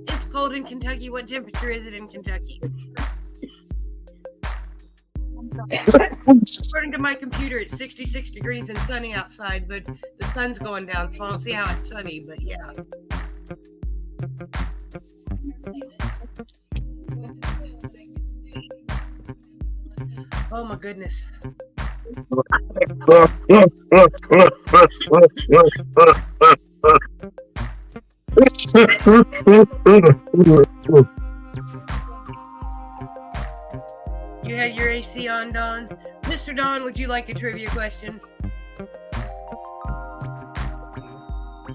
It's cold in Kentucky. What temperature is it in Kentucky? According to my computer, it's 66 degrees and sunny outside, but the sun's going down, so I don't see how it's sunny, but yeah. Oh my goodness. You had your AC on, Don? Mr. Don, would you like a trivia question?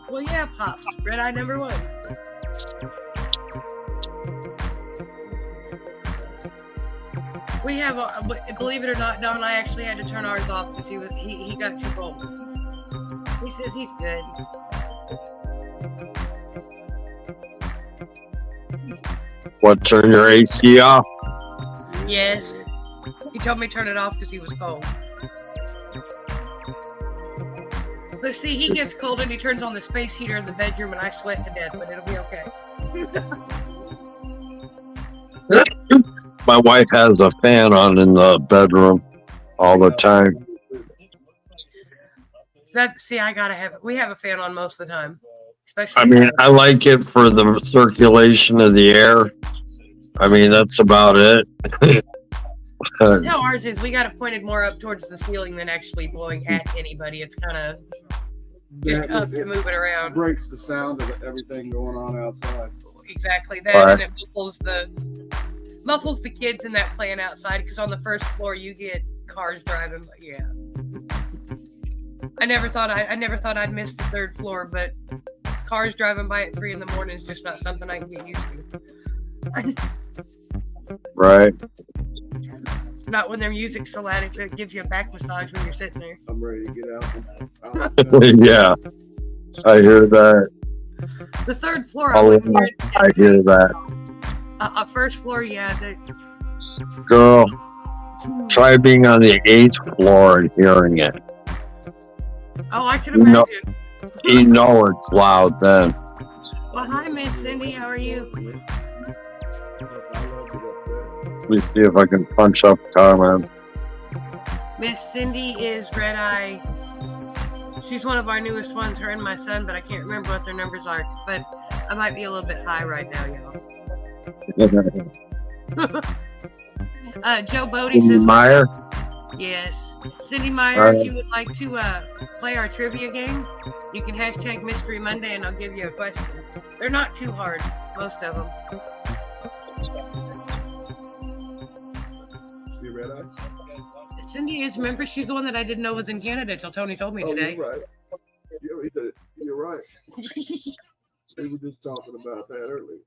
Well, yeah, Pops. Red eye number 1. We have, believe it or not, Don, I actually had to turn ours off because he got too cold. He says he's good. What, turn your AC off? Yes. He told me to turn it off because he was cold. But see, he gets cold and he turns on the space heater in the bedroom and I sweat to death, but it'll be okay. My wife has a fan on in the bedroom all the time. See, I gotta have it. We have a fan on most of the time. Especially I mean, I like it for the circulation of the air. I mean, that's about it. that's how ours is. We got it pointed more up towards the ceiling than actually blowing at anybody. It's kind of just up to move it around. Breaks the sound of everything going on outside. Exactly that, Right. and it muffles the kids in that playing outside. Because on the first floor you get cars driving. But yeah, I never thought I'd miss the 3rd floor, but cars driving by at 3 in the morning is just not something I can get used to. Right. Not when their music's so loud it gives you a back massage when you're sitting there. I'm ready to get out. Yeah. I hear that. The 3rd floor, I Oh, wouldn't hear it. I hear that. First floor, yeah. Girl, try being on the 8th floor and hearing it. Oh, I can imagine. No. You know it's loud then. Well, hi, Miss Cindy. How are you? Let me see if I can punch up comments. Miss Cindy is Red Eye. She's one of our newest ones, her and my son, but I can't remember what their numbers are. But I might be a little bit high right now, y'all. Joe Bodie says, Meyer? yes. Cindy Meyer, All right. if you would like to play our trivia game, you can hashtag Mystery Monday and I'll give you a question. They're not too hard, most of them. See red eyes? Cindy is, remember, she's the one that I didn't know was in Canada until Tony told me today. You're right. You're right. We were just talking about that earlier.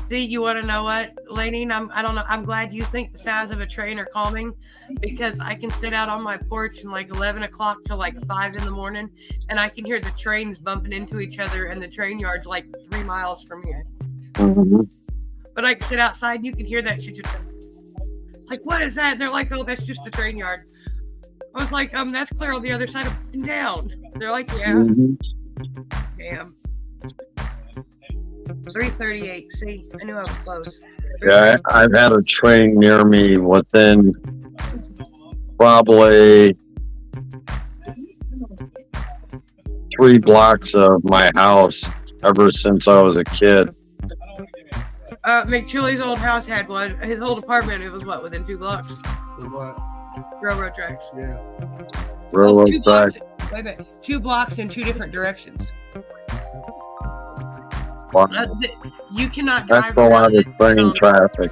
See, you want to know what, Lainey? I don't know. I'm glad you think the sounds of a train are calming because I can sit out on my porch from like 11 o'clock till like 5 in the morning and I can hear the trains bumping into each other and the train yard's like 3 miles from here. Mm-hmm. But I can sit outside and you can hear that shit. Just like, what is that? They're like, oh, that's just the train yard. I was like, that's clear on the other side of down. They're like, yeah. Mm-hmm. Damn. 3:38. See, I knew I was close. Yeah, I've had a train near me within probably 3 blocks of my house ever since I was a kid. McChully's old house had one. His old apartment, it was what, within 2 blocks? What? Railroad tracks. Yeah. Railroad 2 track. blocks. Wait a minute. 2 blocks in 2 different directions. Wow. You cannot That's drive a lot around of this train town. traffic.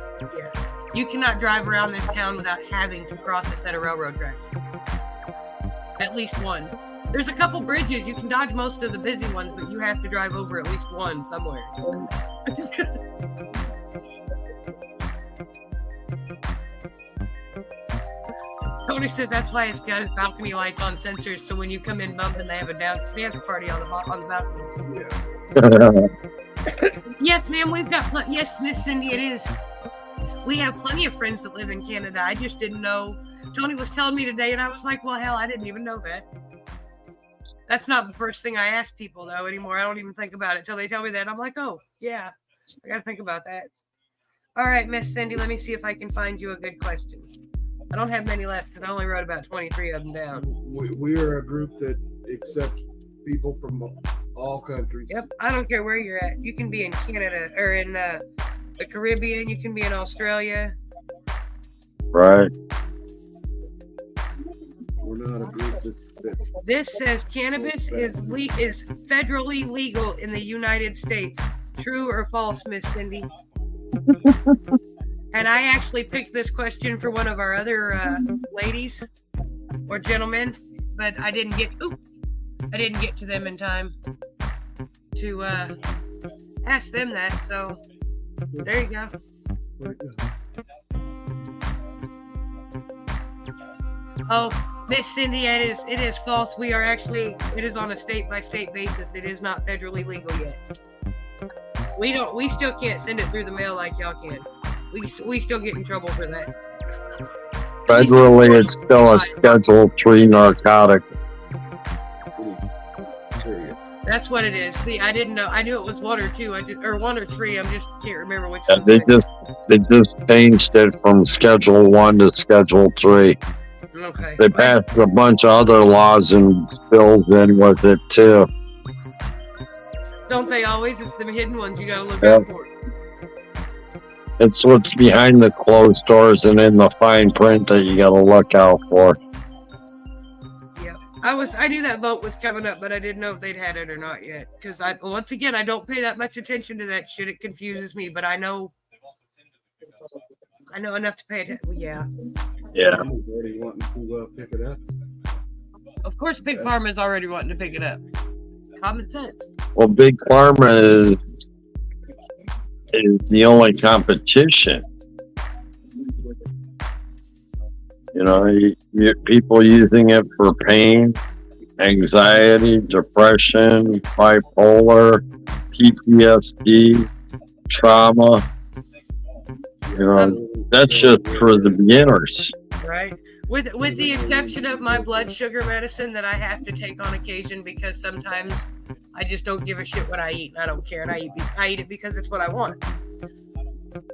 You cannot drive around this town without having to cross a set of railroad tracks. At least one. There's a couple bridges. You can dodge most of the busy ones, but you have to drive over at least one somewhere. Tony says that's why it's got his balcony lights on sensors, so when you come in bumping, they have a dance party on the balcony. Yeah. Yes, ma'am, we've got yes, Miss Cindy, it is. We have plenty of friends that live in Canada. I just didn't know. Tony was telling me today, and I was like, well, hell, I didn't even know that. That's not the first thing I ask people, though, anymore. I don't even think about it until they tell me that. I'm like, oh, yeah, I got to think about that. All right, Miss Cindy, let me see if I can find you a good question. I don't have many left because I only wrote about 23 of them down. We are a group that accepts people from all countries. Yep, I don't care where you're at. You can be in Canada or in the Caribbean. You can be in Australia. Right. We're not a group that This says cannabis is federally legal in the United States. True or false, Miss Cindy? And I actually picked this question for one of our other ladies or gentlemen, but I didn't get to them in time to ask them that. So there you go. Oh, Miss Cindy, it is false. It is on a state by state basis. It is not federally legal yet. We still can't send it through the mail like y'all can. We still get in trouble for that. Federally, it's still a Schedule 3 narcotic. serious. That's what it is. See, I didn't know. I knew it was 1 or 2. Or 1 or 3. I just can't remember which one. They just changed it from Schedule 1 to Schedule 3. Okay. They passed a bunch of other laws and bills in with it too. Don't they always? It's the hidden ones you gotta look Yep. out for. It's what's behind the closed doors and in the fine print that you gotta look out for. Yeah. I knew that vote was coming up, but I didn't know if they'd had it or not yet. Because I don't pay that much attention to that shit. It confuses me, but I know enough to pay attention. Yeah. Yeah. I'm already wanting to pick it up. Of course, Big Pharma is already wanting to pick it up. Common sense. Well, Big Pharma is the only competition. You know, people using it for pain, anxiety, depression, bipolar, PTSD, trauma. You know, that's just for the beginners. Right. With the exception of my blood sugar medicine that I have to take on occasion because sometimes I just don't give a shit what I eat and I don't care and I eat it because it's what I want.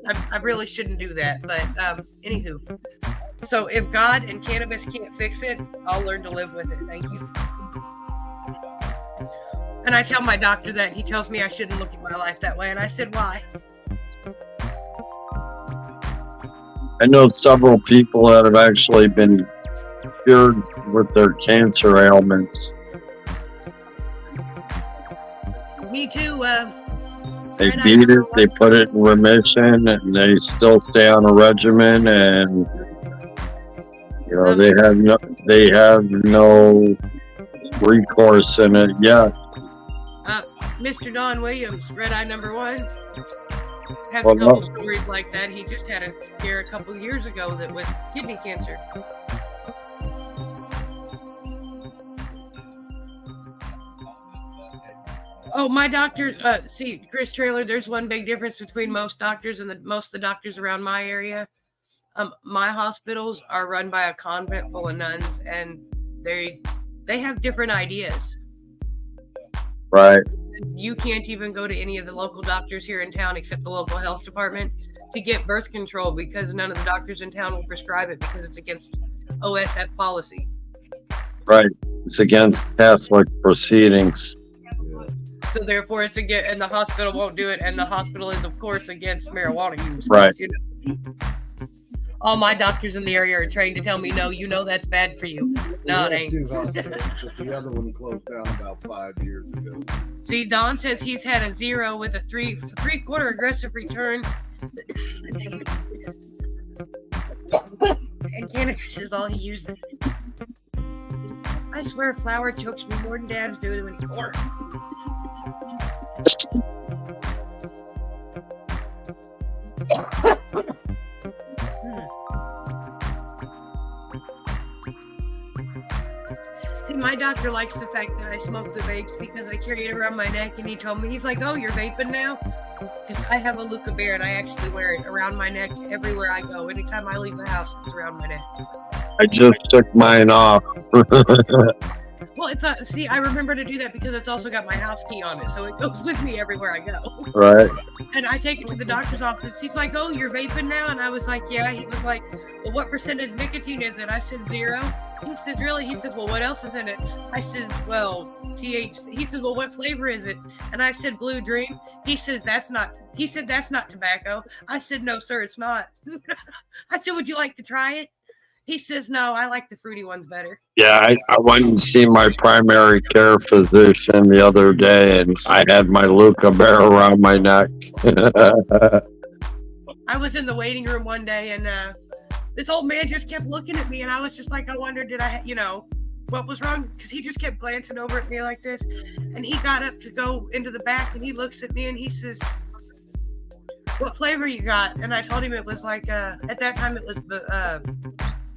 I really shouldn't do that, but anywho. So if God and cannabis can't fix it, I'll learn to live with it. Thank you. And I tell my doctor that. He tells me I shouldn't look at my life that way, and I said, why? I know several people that have actually been cured with their cancer ailments. Me too. They beat it, they put it in remission, and they still stay on a regimen, and you know they have no recourse in it yet. Mr. Don Williams, Red Eye number 1, has Well, a couple no. stories like that. He just had a scare a couple years ago that with kidney cancer. Oh, my doctor. See, Chris Trailer. There's one big difference between most doctors and most of the doctors around my area. My hospitals are run by a convent full of nuns, and they have different ideas. Right. You can't even go to any of the local doctors here in town except the local health department to get birth control because none of the doctors in town will prescribe it because it's against OSF policy. Right. It's against Catholic proceedings. So therefore it's against, and the hospital won't do it, and the hospital is of course against marijuana use. Right. You know? All my doctors in the area are trained to tell me, no, you know that's bad for you. No, it We ain't. had 2 hospitals, but the other one closed down about 5 years ago. See, Don says he's had a 0 with a three-quarter aggressive return. And cannabis is all he uses. I swear flour chokes me more than dads do anymore. See, my doctor likes the fact that I smoke the vapes because I carry it around my neck, and he told me, he's like, oh, you're vaping now? Because I have a Luca Bear, and I actually wear it around my neck everywhere I go. Anytime I leave the house, it's around my neck. I just took mine off. Well, it's a, see, I remember to do that because it's also got my house key on it, so it goes with me everywhere I go. Right. And I take it to the doctor's office. He's like, oh, you're vaping now? And I was like, yeah. He was like, well, what percentage nicotine is it? I said 0. He says, really? He says, well, what else is in it? I said, well, THC. He says, well, what flavor is it? And I said, Blue Dream. He says, that's not tobacco. I said, no, sir, it's not. I said, would you like to try it? He says, no, I like the fruity ones better. Yeah, I went and see my primary care physician the other day, and I had my Luca Bear around my neck. I was in the waiting room one day, and this old man just kept looking at me, and I was just like, I wondered, did I, what was wrong? Because he just kept glancing over at me like this, and he got up to go into the back, and he looks at me, and he says, what flavor you got? And I told him it was like, at that time it was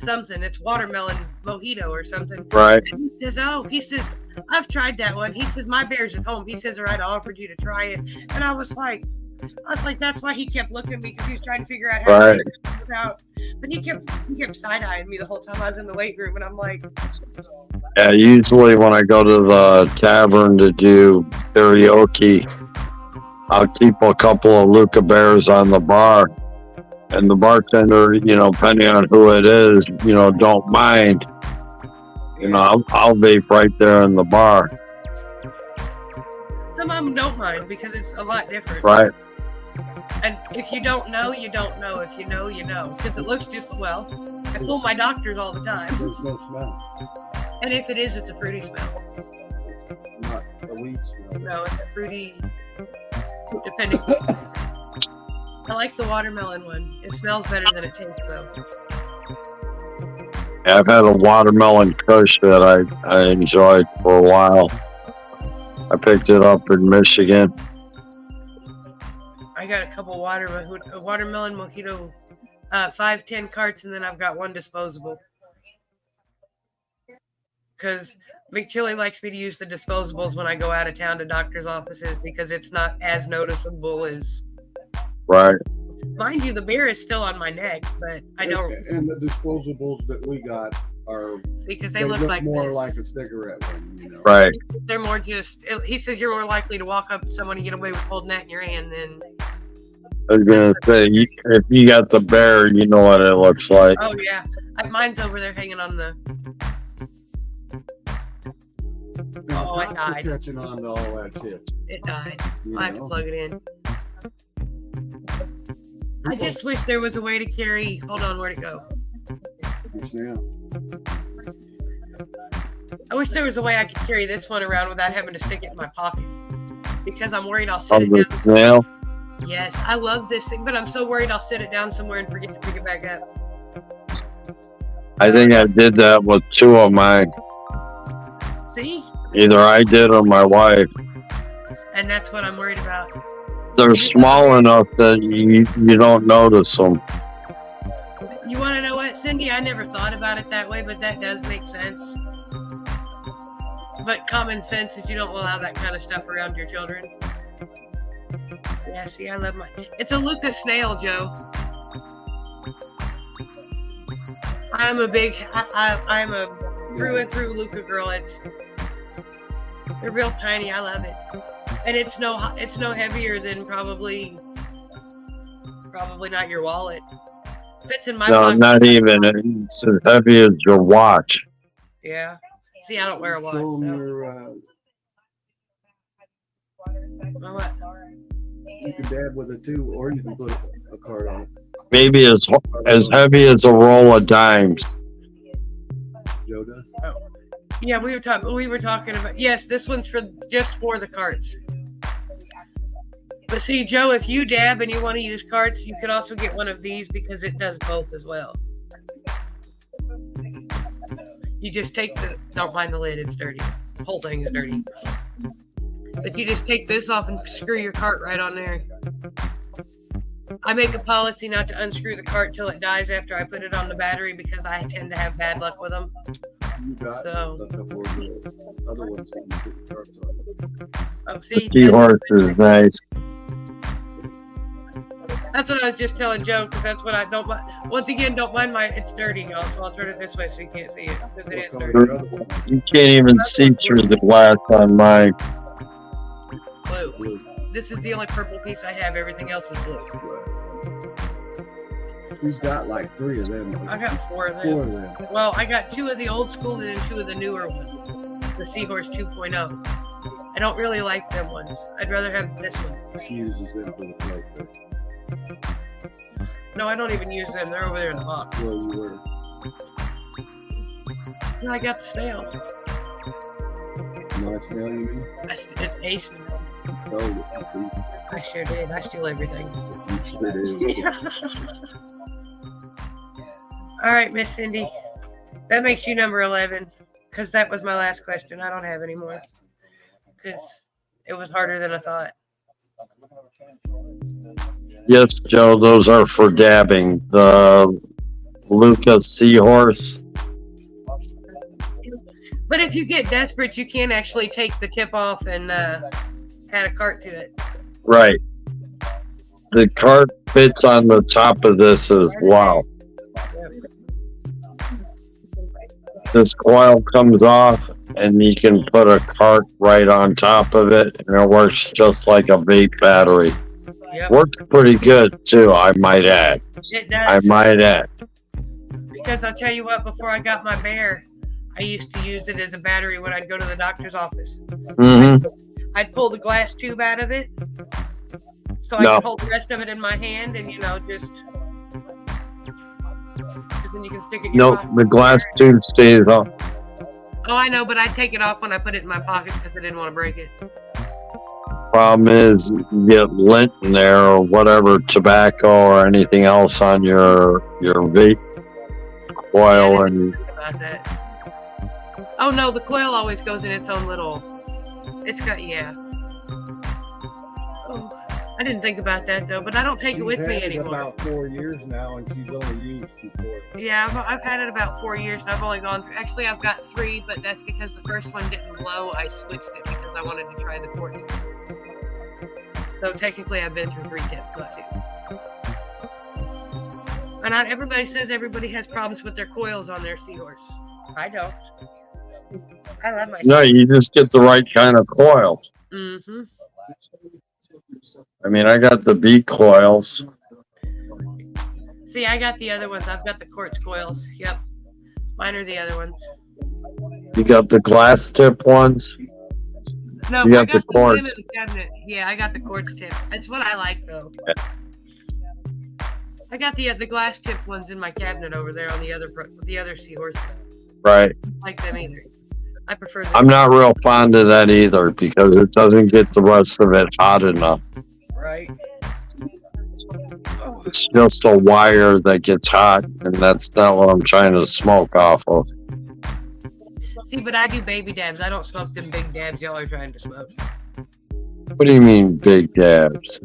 something. It's watermelon mojito or something. Right. And he says, oh, he says, I've tried that one. He says, my bear's at home. He says, all right, I offered you to try it. And I was like, that's why he kept looking at me, because he was trying to figure out how to figure it out. But he kept side-eyeing me the whole time I was in the weight room, and I'm like, Yeah, usually when I go to the tavern to do karaoke, I'll keep a couple of Luca Bears on the bar. And the bartender, depending on who it is, don't mind. I'll vape right there in the bar. some of them don't mind because it's a lot different. Right. And if you don't know, you don't know. If you know, you know. Because it looks just, well, I fool my doctors all the time. There's no smell. And if it is, it's a fruity smell. Not a weed smell. No, it's a fruity, depending. I like the watermelon one. It smells better than it tastes, though. Yeah, I've had a watermelon kush that I enjoyed for a while. I picked it up in Michigan. I got a couple watermelon mojito, 5-10 carts, and then I've got one disposable. Because McChilly likes me to use the disposables when I go out of town to doctor's offices because it's not as noticeable as. Right. Mind you, the bear is still on my neck, but I don't. And the disposables that we got are Because they look like more this. like a cigarette one, Right. They're more just. He says you're more likely to walk up to someone and get away with holding that in your hand than. I was gonna say, if you got the bear, you know what it looks like. Oh yeah, mine's over there hanging on the. Oh, it died. Catching on to all that shit. It died. you I have to know? plug it in. I just wish there was a way to carry. Hold on, where'd it go? Yes, now. I wish there was a way I could carry this one around without having to stick it in my pocket. Because I'm worried I'll sit it The down. snail. Yes, I love this thing, but I'm so worried I'll sit it down somewhere and forget to pick it back up. I think I did that with 2 of mine. See? Either I did or my wife. And that's what I'm worried about. They're small enough that you don't notice them. You want to know what, Cindy? I never thought about it that way, but that does make sense. But common sense is you don't allow that kind of stuff around your children. Yeah, see, I love my. It's a Luca snail, Joe. I'm a big. I'm a through and through Luca girl. They're real tiny. I love it, and it's no heavier than probably not your wallet. Fits in my No, pocket. not even. It's as heavy as your watch. Yeah. See, I don't wear a watch. Show 'em So. your, My what? you can dab with it too, or you can put a card on it. maybe as heavy as a roll of dimes. Joe does. Yeah, we were talking about, yes, this one's just for the carts. But see, Joe, if you dab and you want to use carts, you could also get one of these because it does both as well. You just take don't mind the lid, it's dirty. The whole thing is dirty. But you just take this off and screw your cart right on there. I make a policy not to unscrew the cart till it dies after I put it on the battery because I tend to have bad luck with them. You got So- a couple of the other ones on the carts on. Oh, see, Seahorse is nice. that's what I was just telling Joe because that's what I don't mind. Once again, don't mind it's dirty, y'all. So I'll turn it this way so you can't see it because it is What color dirty. your other one? You can't even see through the glass on mine. Blue. Blue. This is the only purple piece I have. Everything else is blue. He's got like 3 of them. I got 4 of them. 4 of them. Well, I got 2 of the old school and 2 of the newer ones. The Seahorse 2.0. I don't really like them ones. I'd rather have this one. She uses them for the float. No, I don't even use them. They're over there in the box. Well, you were. No, I got the snail. Nice now, you mean? It's a snail. Oh, I sure did. I steal everything. you sure did. All right, Miss Cindy. That makes you number 11 because that was my last question. I don't have any more because it was harder than I thought. Yes, Joe, those are for dabbing. The Lucas Seahorse. But if you get desperate, you can actually take the tip off and add a cart to it. Right. The cart fits on the top of this as well. This coil comes off and you can put a cart right on top of it and it works just like a vape battery. Yep, Works pretty good too, I might add. it I does. might add. Because I'll tell you what, before I got my Bear, I used to use it as a battery when I'd go to the doctor's office. Mm-hmm. I'd pull the glass tube out of it so I No. could hold the rest of it in my hand and, just. Because then you can stick it in your Nope, pocket. the glass tube stays on. Oh, I know, but I'd take it off when I put it in my pocket because I didn't want to break it. Problem is, you get lint in there or whatever, tobacco or anything else on your vape coil, and About that. Oh no, the coil always goes in its own little. It's got Oh, I didn't think about that though, but I don't take it with She's me had it anymore. about 4 years now, and she's only used 2 for it. Yeah, I've had it about 4 years, and I've only gone through. Actually, I've got 3, but that's because the first one didn't blow. I switched it because I wanted to try the quartz. So technically, I've been through 3 tips, not 2. And not everybody says everybody has problems with their coils on their Seahorse. I don't. I love my. no, you just get the right kind of coil. Mm-hmm. I mean, I got the B coils. See, I got the other ones. I've got the quartz coils. Yep. Mine are the other ones. You got the glass tip ones. No, You I got got the some of them in quartz. the cabinet. Yeah, I got the quartz tip. That's what I like, though. I got the glass tip ones in my cabinet over there on the other Seahorses. Right. I like them either. I prefer this. I'm not real fond of that either because it doesn't get the rest of it hot enough. Right. Oh, It's just a wire that gets hot, and that's not what I'm trying to smoke off of. see, but I do baby dabs. I don't smoke them big dabs y'all are trying to smoke. What do you mean, big dabs?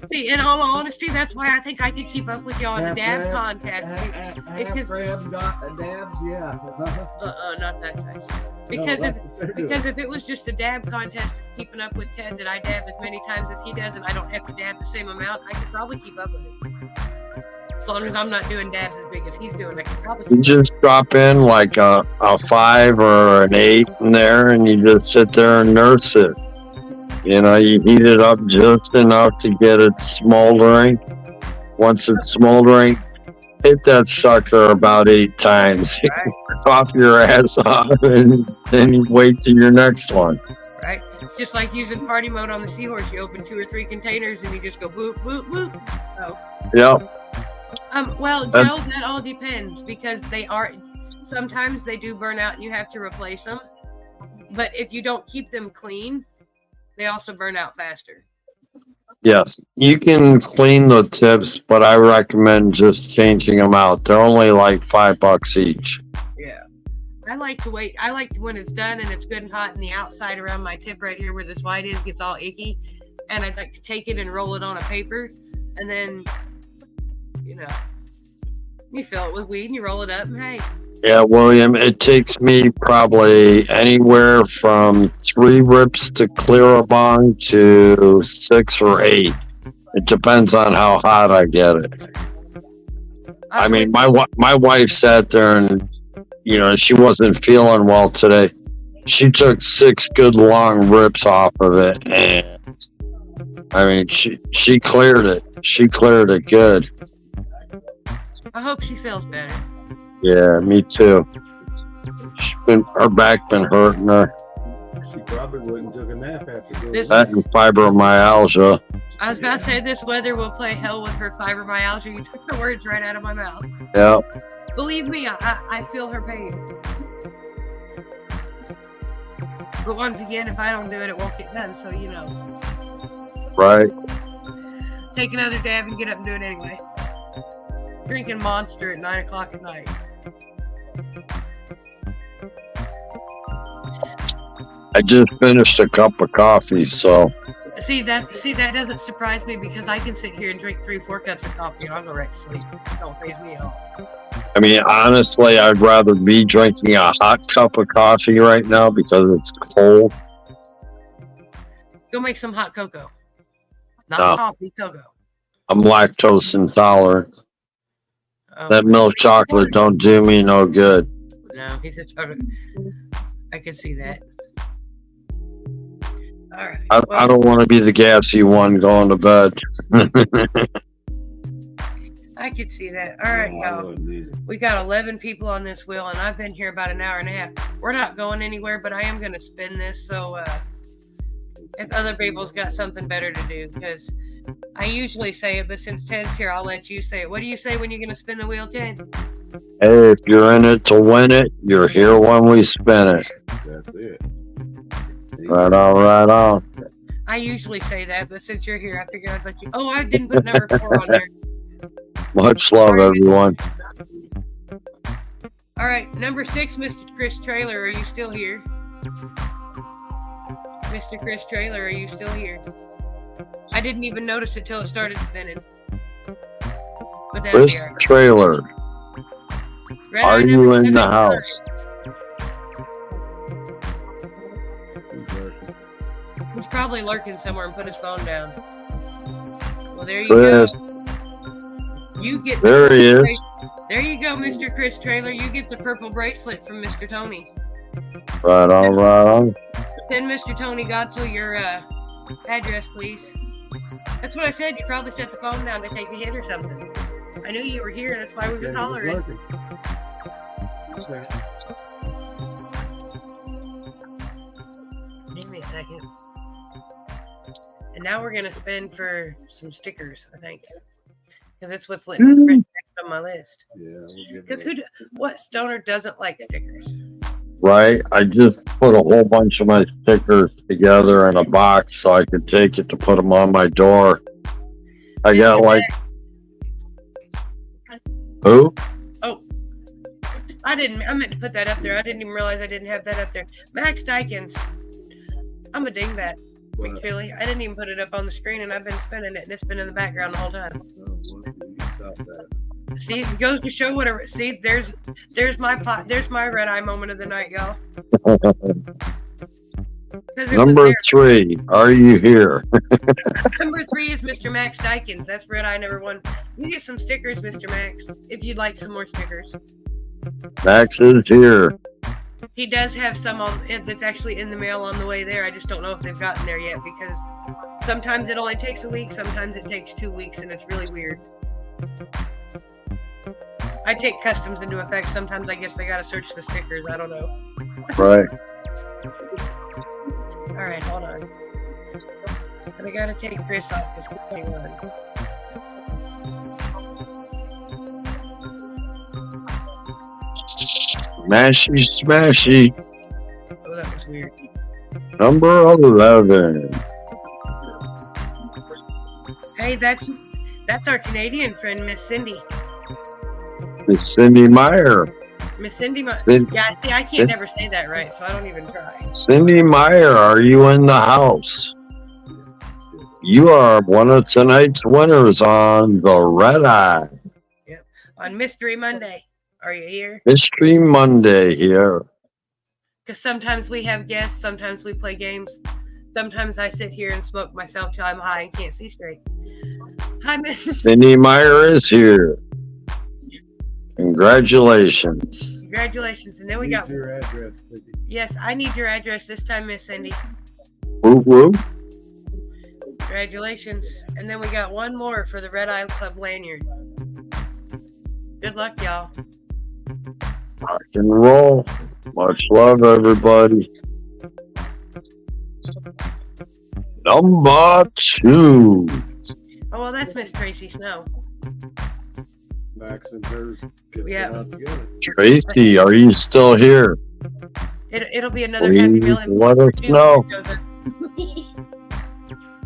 See, in all honesty, that's why I think I could keep up with y'all in the dab Half contest. Half Because- grab dabs, yeah. Not that size. Because No, if that's what they're doing. Because if it was just a dab contest, keeping up with Ted, that I dab as many times as he does, and I don't have to dab the same amount, I could probably keep up with it. As long as I'm not doing dabs as big as he's doing, I could probably. You just drop in like a 5 or an 8 in there, and you just sit there and nurse it. You know, you heat it up just enough to get it smoldering. Once it's smoldering, hit that sucker about 8 times. Cough your ass off, and then you wait till your next one. Right. It's just like using party mode on the Seahorse. You open 2 or 3 containers and you just go boop, boop, boop. Yep. Well, Joe, that all depends because sometimes they do burn out and you have to replace them. But if you don't keep them clean, they also burn out faster. Yes. You can clean the tips, but I recommend just changing them out. They're only like $5 each. Yeah. I like to wait. I like when it's done and it's good and hot and the outside around my tip right here where this white is gets all icky. And I'd like to take it and roll it on a paper. And then, you fill it with weed and you roll it up and hey. Yeah, William, it takes me probably anywhere from 3 rips to clear a bong to 6 or 8. It depends on how hot I get it. I mean, my wife sat there and, she wasn't feeling well today. She took 6 good long rips off of it, and I mean, she cleared it. She cleared it good. I hope she feels better. Yeah, me too. Her back been hurting her. She probably wouldn't took a nap after This- That and fibromyalgia. I was about to say this weather will play hell with her fibromyalgia. You took the words right out of my mouth. Yeah. Believe me, I feel her pain. But once again, if I don't do it, it won't get done. So, Right. take another dab and get up and do it anyway. Drinking Monster at 9 o'clock at night. I just finished a cup of coffee, so See that doesn't surprise me because I can sit here and drink 3-4 cups of coffee and I'll go right to sleep. It don't faze me at all. I mean, honestly, I'd rather be drinking a hot cup of coffee right now because it's cold. Go make some hot cocoa. Not No. coffee, cocoa. I'm lactose intolerant. Oh, That milk chocolate don't do me no good. No, he's a chocolate. I can see that. All right. I don't want to be the gassy one going to bed. I could see that. All right, y'all. We got 11 people on this wheel, and I've been here about an hour and a half. We're not going anywhere, but I am going to spin this. So if other people's got something better to do, because I usually say it, but since Ted's here, I'll let you say it. What do you say when you're going to spin the wheel, Ted? Hey, if you're in it to win it, you're here when we spin it. That's it. Right on, right on. I usually say that, but since you're here, I figured I'd let you. Oh, I didn't put number 4 on there. Much love, everyone. All right, number 6, Mr. Chris Trailer, are you still here? Mr. Chris Trailer, are you still here? I didn't even notice it till it started spinning. But that'll This be all right. trailer, Red are Eye you number in the 7. house? He's probably lurking somewhere and put his phone down. Well, there you Chris, go. You get there he is. There you go, Mr. Chris Trailer. You get the purple bracelet from Mr. Tony. Right on, right on. Send Mr. Tony Godso your address, please. That's what I said. You probably set the phone down to take a hit or something. I knew you were here. That's why we was hollering. Give me a second. And now we're gonna spin for some stickers, I think, because that's what's written next on my list. Yeah. Because what stoner doesn't like stickers? Right? I just put a whole bunch of my stickers together in a box so I could take it to put them on my door. I got like... Who? I meant to put that up there. I didn't even realize I didn't have that up there. Max Dykens. I'm a dingbat, McFeely. I didn't even put it up on the screen, and I've been spinning it, and it's been in the background the whole time. See, it goes to show whatever. See, there's my pot. There's my red eye moment of the night, y'all. 'Cause it was Number there. 3, are you here? Number 3 is Mr. Max Dykens. That's red eye number 1. You get some stickers, Mr. Max, if you'd like some more stickers. Max is here. He does have some that's actually in the mail on the way there. I just don't know if they've gotten there yet because sometimes it only takes a week, sometimes it takes 2 weeks, and it's really weird. I take customs into effect. Sometimes I guess they gotta search the stickers. I don't know. Right. Alright, hold on. But I gotta take Chris off this 21. Smashy, smashy. Oh, that was weird. Number 11. Hey, that's our Canadian friend, Miss Cindy. Miss Cindy Meyer. Miss Cindy. Cin- Yeah, see, I can't never say that right, so I don't even try. Cindy Meyer, are you in the house? You are one of tonight's winners on the Red Eye. On Mystery Monday, are you here? Mystery Monday here. Because sometimes we have guests, sometimes we play games. Sometimes I sit here and smoke myself till I'm high and can't see straight. Hi, Miss. Cindy Meyer is here. Congratulations. Congratulations. And then we Need got, your address, Cindy. yes, I need your address this time, Miss Cindy. Whoop whoop. Congratulations. And then we got one more for the Red Eye Club lanyard. Good luck, y'all. Rock and roll. Much love, everybody. Number 2. Oh, well, that's Miss Tracy Snow. Max and hers get Yeah. sent out together. Tracy, are you still here? It'll be another happy Please meal. let us know.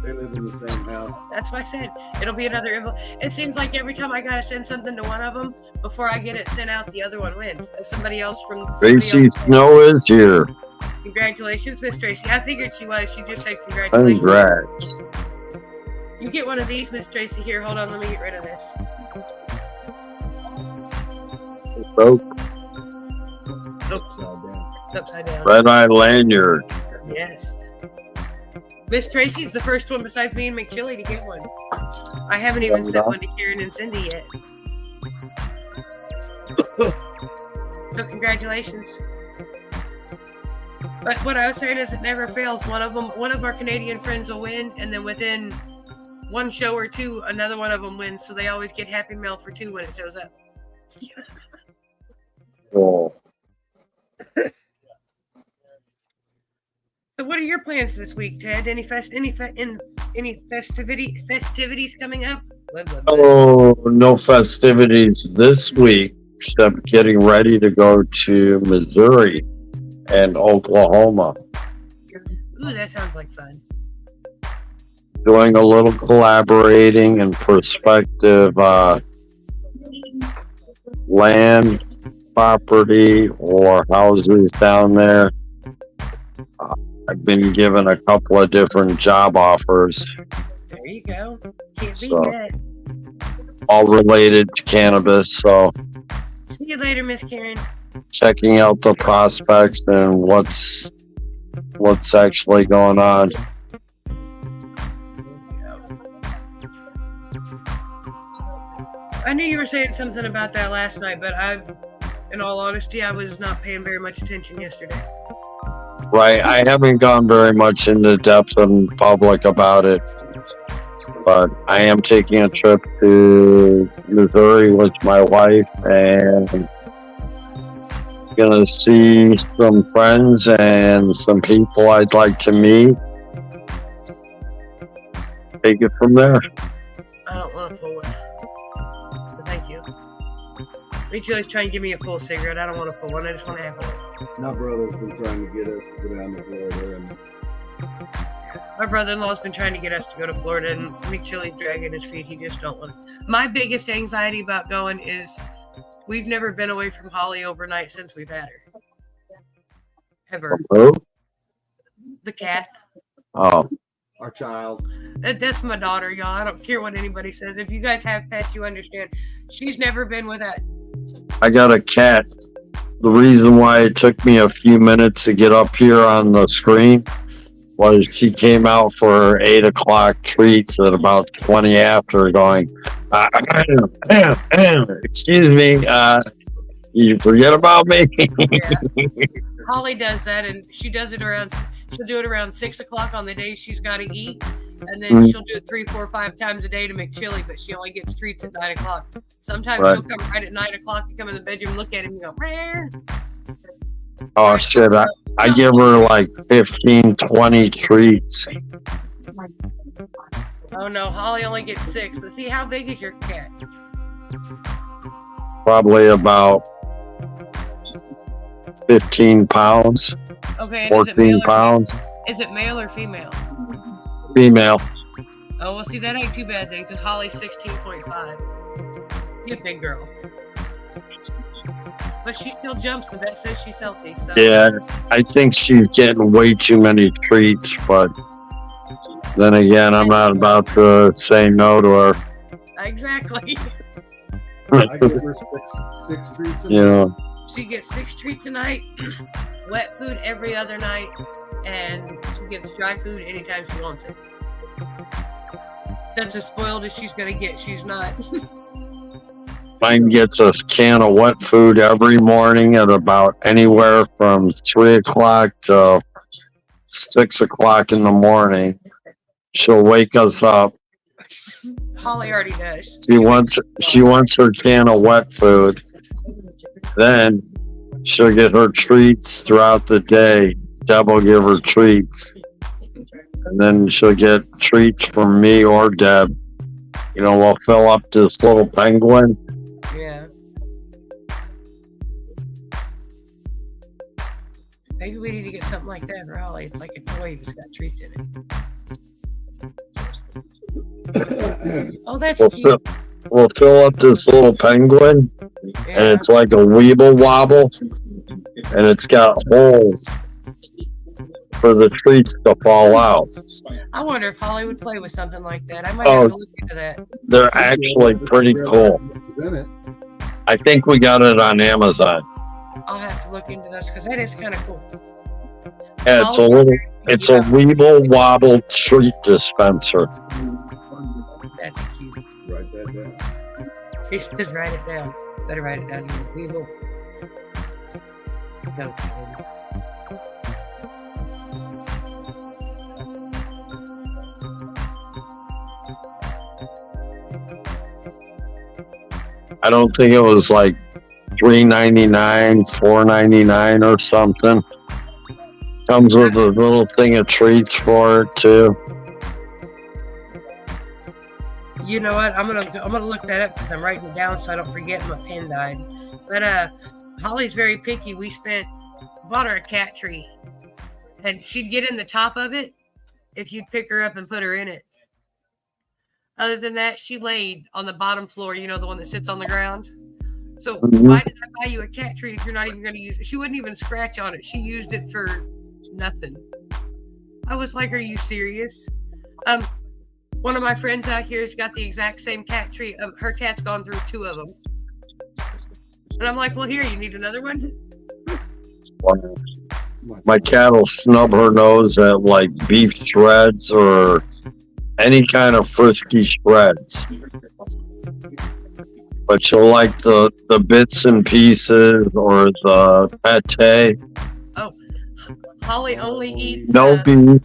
They live in the same house. That's what I said. It'll be another. It seems like every time I gotta send something to one of them, before I get it sent out, the other one wins. Somebody else from. Tracy Snow is here. Congratulations, Miss Tracy. I figured she was. She just said congratulations. Congrats. You get one of these, Miss Tracy. Here, hold on. Let me get rid of this. So, Oops, it's upside down. Red Eye Lanyard. Yes. Miss Tracy's the first one besides me and McChilly to get one. I haven't even sent one to Karen and Cindy yet. So congratulations. But what I was saying is it never fails. One of our Canadian friends will win, and then within one show or two, another one of them wins. So they always get Happy Mail for 2 when it shows up. Oh, So what are your plans this week, Ted? Any festivities coming up? Blah, blah, blah. oh, no festivities this week, except getting ready to go to Missouri and Oklahoma. Ooh, that sounds like fun. Doing a little collaborating and prospective land, property, or houses down there. I've been given a couple of different job offers, There you go. Can't beat So- that. all related to cannabis. So See you later, Miss Karen. checking out the prospects and what's actually going on. I knew you were saying something about that last night, but in all honesty, I was not paying very much attention yesterday. Right, I haven't gone very much into depth in public about it, but I am taking a trip to Missouri with my wife and gonna see some friends and some people I'd like to meet. Take it from there. I don't want to pull one. But thank you. Rachel's trying to give me a full cigarette. I don't want to pull one. I just want to have one. My brother's been trying to get us to go down to Florida, and My brother-in-law's been trying to get us to go to Florida, and McChilly's dragging his feet. He just don't want to. My biggest anxiety about going is we've never been away from Holly overnight since we've had her. Ever. Who? The cat. Oh, our child. That's my daughter, y'all. I don't care what anybody says. If you guys have pets, you understand. She's never been without. I got a cat. The reason why it took me a few minutes to get up here on the screen was she came out for her 8 o'clock treats at about 20 after going, excuse me, you forget about me? Yeah. Holly does that, and she does it around. She'll do it around 6 o'clock on the days she's got to eat, and then she'll do it 3, 4, 5 times a day to McChilly. But she only gets treats at 9 o'clock. Sometimes Right. she'll come right at 9 o'clock and come in the bedroom, look at him, and go, "Rare." Oh shit, I give her like 15, 20 treats. Oh no, Holly only gets 6. But see, how big is your cat? Probably about 15 pounds, Okay, and 14 pounds. Is it male or female? Female. Oh, well, see, that ain't too bad then, because Holly's 16.5. You're a big girl. But she still jumps. The vet says she's healthy. So. Yeah, I think she's getting way too many treats, but then again, I'm not about to say no to her. Exactly. I give her six treats. You know, She gets 6 treats a night, wet food every other night, and she gets dry food anytime she wants it. That's as spoiled as she's gonna get. She's not. mine gets a can of wet food every morning at about anywhere from 3 o'clock to 6 o'clock in the morning. She'll wake us up. Holly already does. She wants her can of wet food. Then she'll get her treats throughout the day. Deb will give her treats. And then she'll get treats from me or Deb. You know, we'll fill up this little penguin. Yeah. Maybe we need to get something like that for Holly. It's like a toy that's got treats in it. Oh, that's cute. We'll fill up this little penguin, and Yeah. it's like a weeble wobble, and it's got holes for the treats to fall out. I wonder if Holly would play with something like that. I might Oh. have to look into that. They're actually pretty cool. In it. I think we got it on Amazon. I'll have to look into this because that is kind of cool. Yeah, it's a weeble wobble treat dispenser. That's cute. Write that down. He says write it down. Better write it down. We will. No. I don't think it was like $3.99, $4.99 or something. Comes with a little thing of treats for it too. You know what? I'm gonna look that up because I'm writing it down so I don't forget my pen died. But Holly's very picky. We bought her a cat tree, and she'd get in the top of it if you'd pick her up and put her in it. Other than that, she laid on the bottom floor. You know, the one that sits on the ground. So why did I buy you a cat tree if you're not even going to use it? She wouldn't even scratch on it. She used it for nothing. I was like, are you serious? One of my friends out here has got the exact same cat tree. Her cat's gone through 2 of them. And I'm like, well, here, you need another one? My cat will snub her nose at like beef shreds or any kind of frisky shreds. But she'll like the bits and pieces or the pate. Holly only eats... No beef,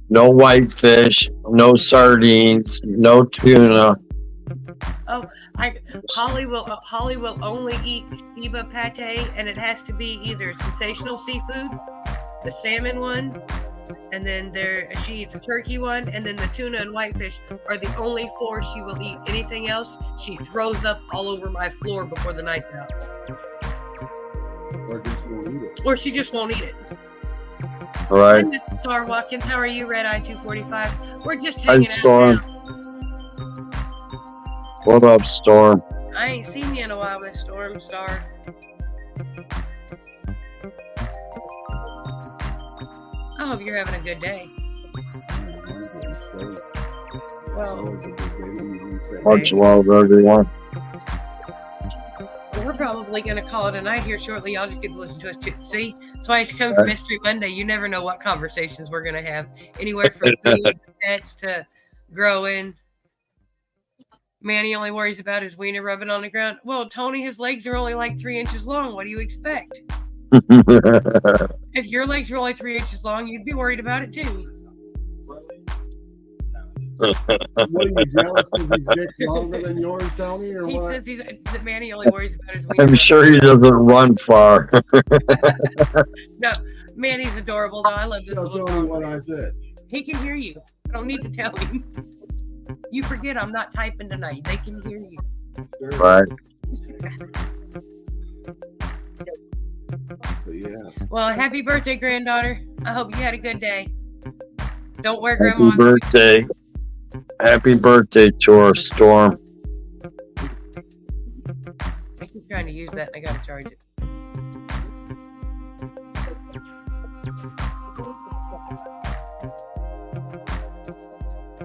no whitefish, no sardines, no tuna. Holly will only eat Sheba pate, and it has to be either sensational seafood, the salmon one, and then she eats a turkey one, and then the tuna and whitefish are the only 4 she will eat. Anything else, she throws up all over my floor before the night's out. Or she just won't eat it. All right. Hi, Miss Star Watkins. How are you, Red Eye 245? We're just Hi, hanging out Storm. now. What up, Storm? I ain't seen you in a while, Miss Storm Star. I hope you're having a good day. Well, Much love, everyone. we're probably going to call it a night here shortly. Y'all just get to listen to us too. See? That's why it's come for Mystery Monday. You never know what conversations we're going to have. Anywhere from food, pets to growing. Manny only worries about his wiener rubbing on the ground. Well, Tony, his legs are only like 3 inches long. What do you expect? If your legs were only 3 inches long, you'd be worried about it too. What are you jealous because his dick's longer than yours, Tony, or He what? says that Manny only worries about his wiener. I'm sure he doesn't run far. Manny's adorable, though. I love this Tell little Tony dog. what I said. He can hear you. I don't need to tell him. You forget I'm not typing tonight. They can hear you. Sure. Right. But yeah. Well, happy birthday, granddaughter. I hope you had a good day. Don't wear Happy grandma's. birthday. Happy birthday to our Storm. I keep trying to use that and I gotta charge it.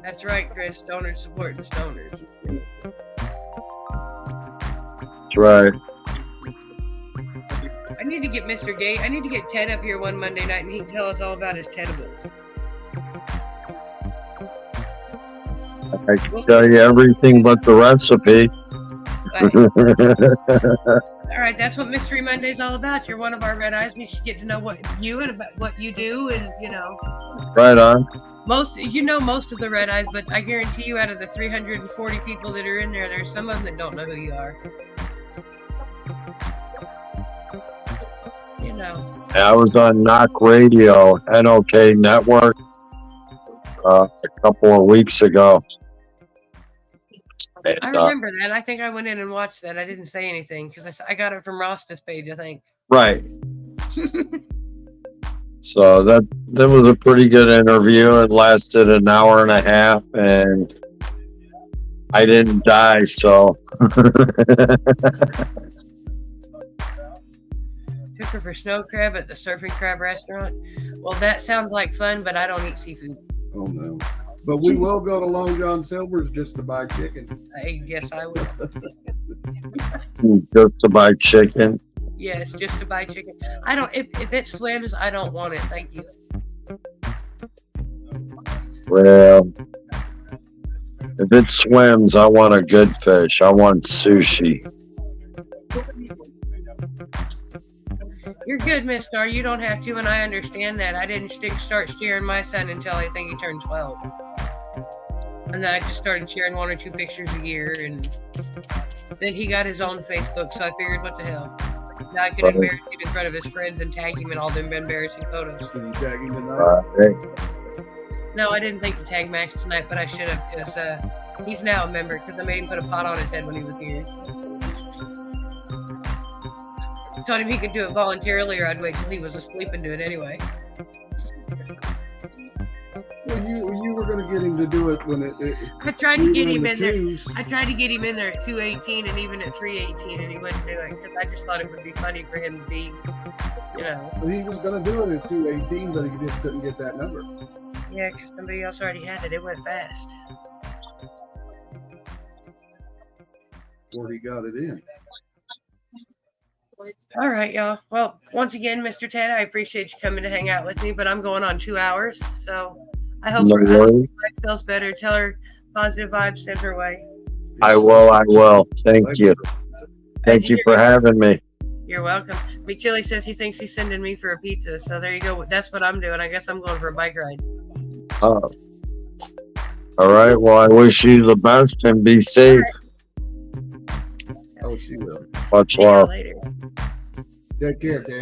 That's right, Chris. Stoners supporting stoners. That's right. I need to get Mr. Gate. I need to get Ted up here one Monday night and he can tell us all about his Tedable. I can tell you everything but the recipe. All right, that's what Mystery Monday's all about. You're one of our red eyes. We should get to know what you and about what you do, and Right on. most of the red eyes. But I guarantee you, out of the 340 people that are in there, there's some of them that don't know who you are. I was on Knock Radio, NOK Network, a couple of weeks ago. And, I remember that. I think I went in and watched that. I didn't say anything because I got it from Rosta's page, I think. right. So that was a pretty good interview. It lasted an hour and a half, and I didn't die, so. Took her for snow crab at the Surfing Crab restaurant. Well, that sounds like fun, but I don't eat seafood. Oh no. But we will go to Long John Silver's just to buy chicken. I guess I will. Just to buy chicken. Yes, just to buy chicken. I don't. If it swims, I don't want it. Thank you. Well, if it swims, I want a good fish. I want sushi. You're good, Miss Star. You don't have to, and I understand that. I didn't start steering my son until I think he turned 12. And then I just started sharing 1 or 2 pictures a year, and then he got his own Facebook, so I figured, what the hell? Now I can embarrass him in front of his friends and tag him in all them embarrassing photos. Can you tag him tonight? No, I didn't think to tag Max tonight, but I should have, because he's now a member, because I made him put a pot on his head when he was here. I told him he could do it voluntarily, or I'd wait till he was asleep and do it anyway. Well, you were going to get him to do it when I tried to get him in there. twos. I tried to get him in there at 218 and even at 318, and he wouldn't do it because I just thought it would be funny for him to be, Well, he was going to do it at 218, but he just couldn't get that number. Yeah, because somebody else already had it. It went fast. Before he got it in. All right, y'all. Well, once again, Mr. Ted, I appreciate you coming to hang out with me, but I'm going on 2 hours, so I hope No her worries. wife feels better. Tell her positive vibes sent her way. I will. Thank you. Thank you for having me. You're welcome. Big Chili says he thinks he's sending me for a pizza, so there you go. That's what I'm doing. I guess I'm going for a bike ride. All right. Well, I wish you the best and be safe. Oh, she will. Much See y'all love. later. Take care, Dan.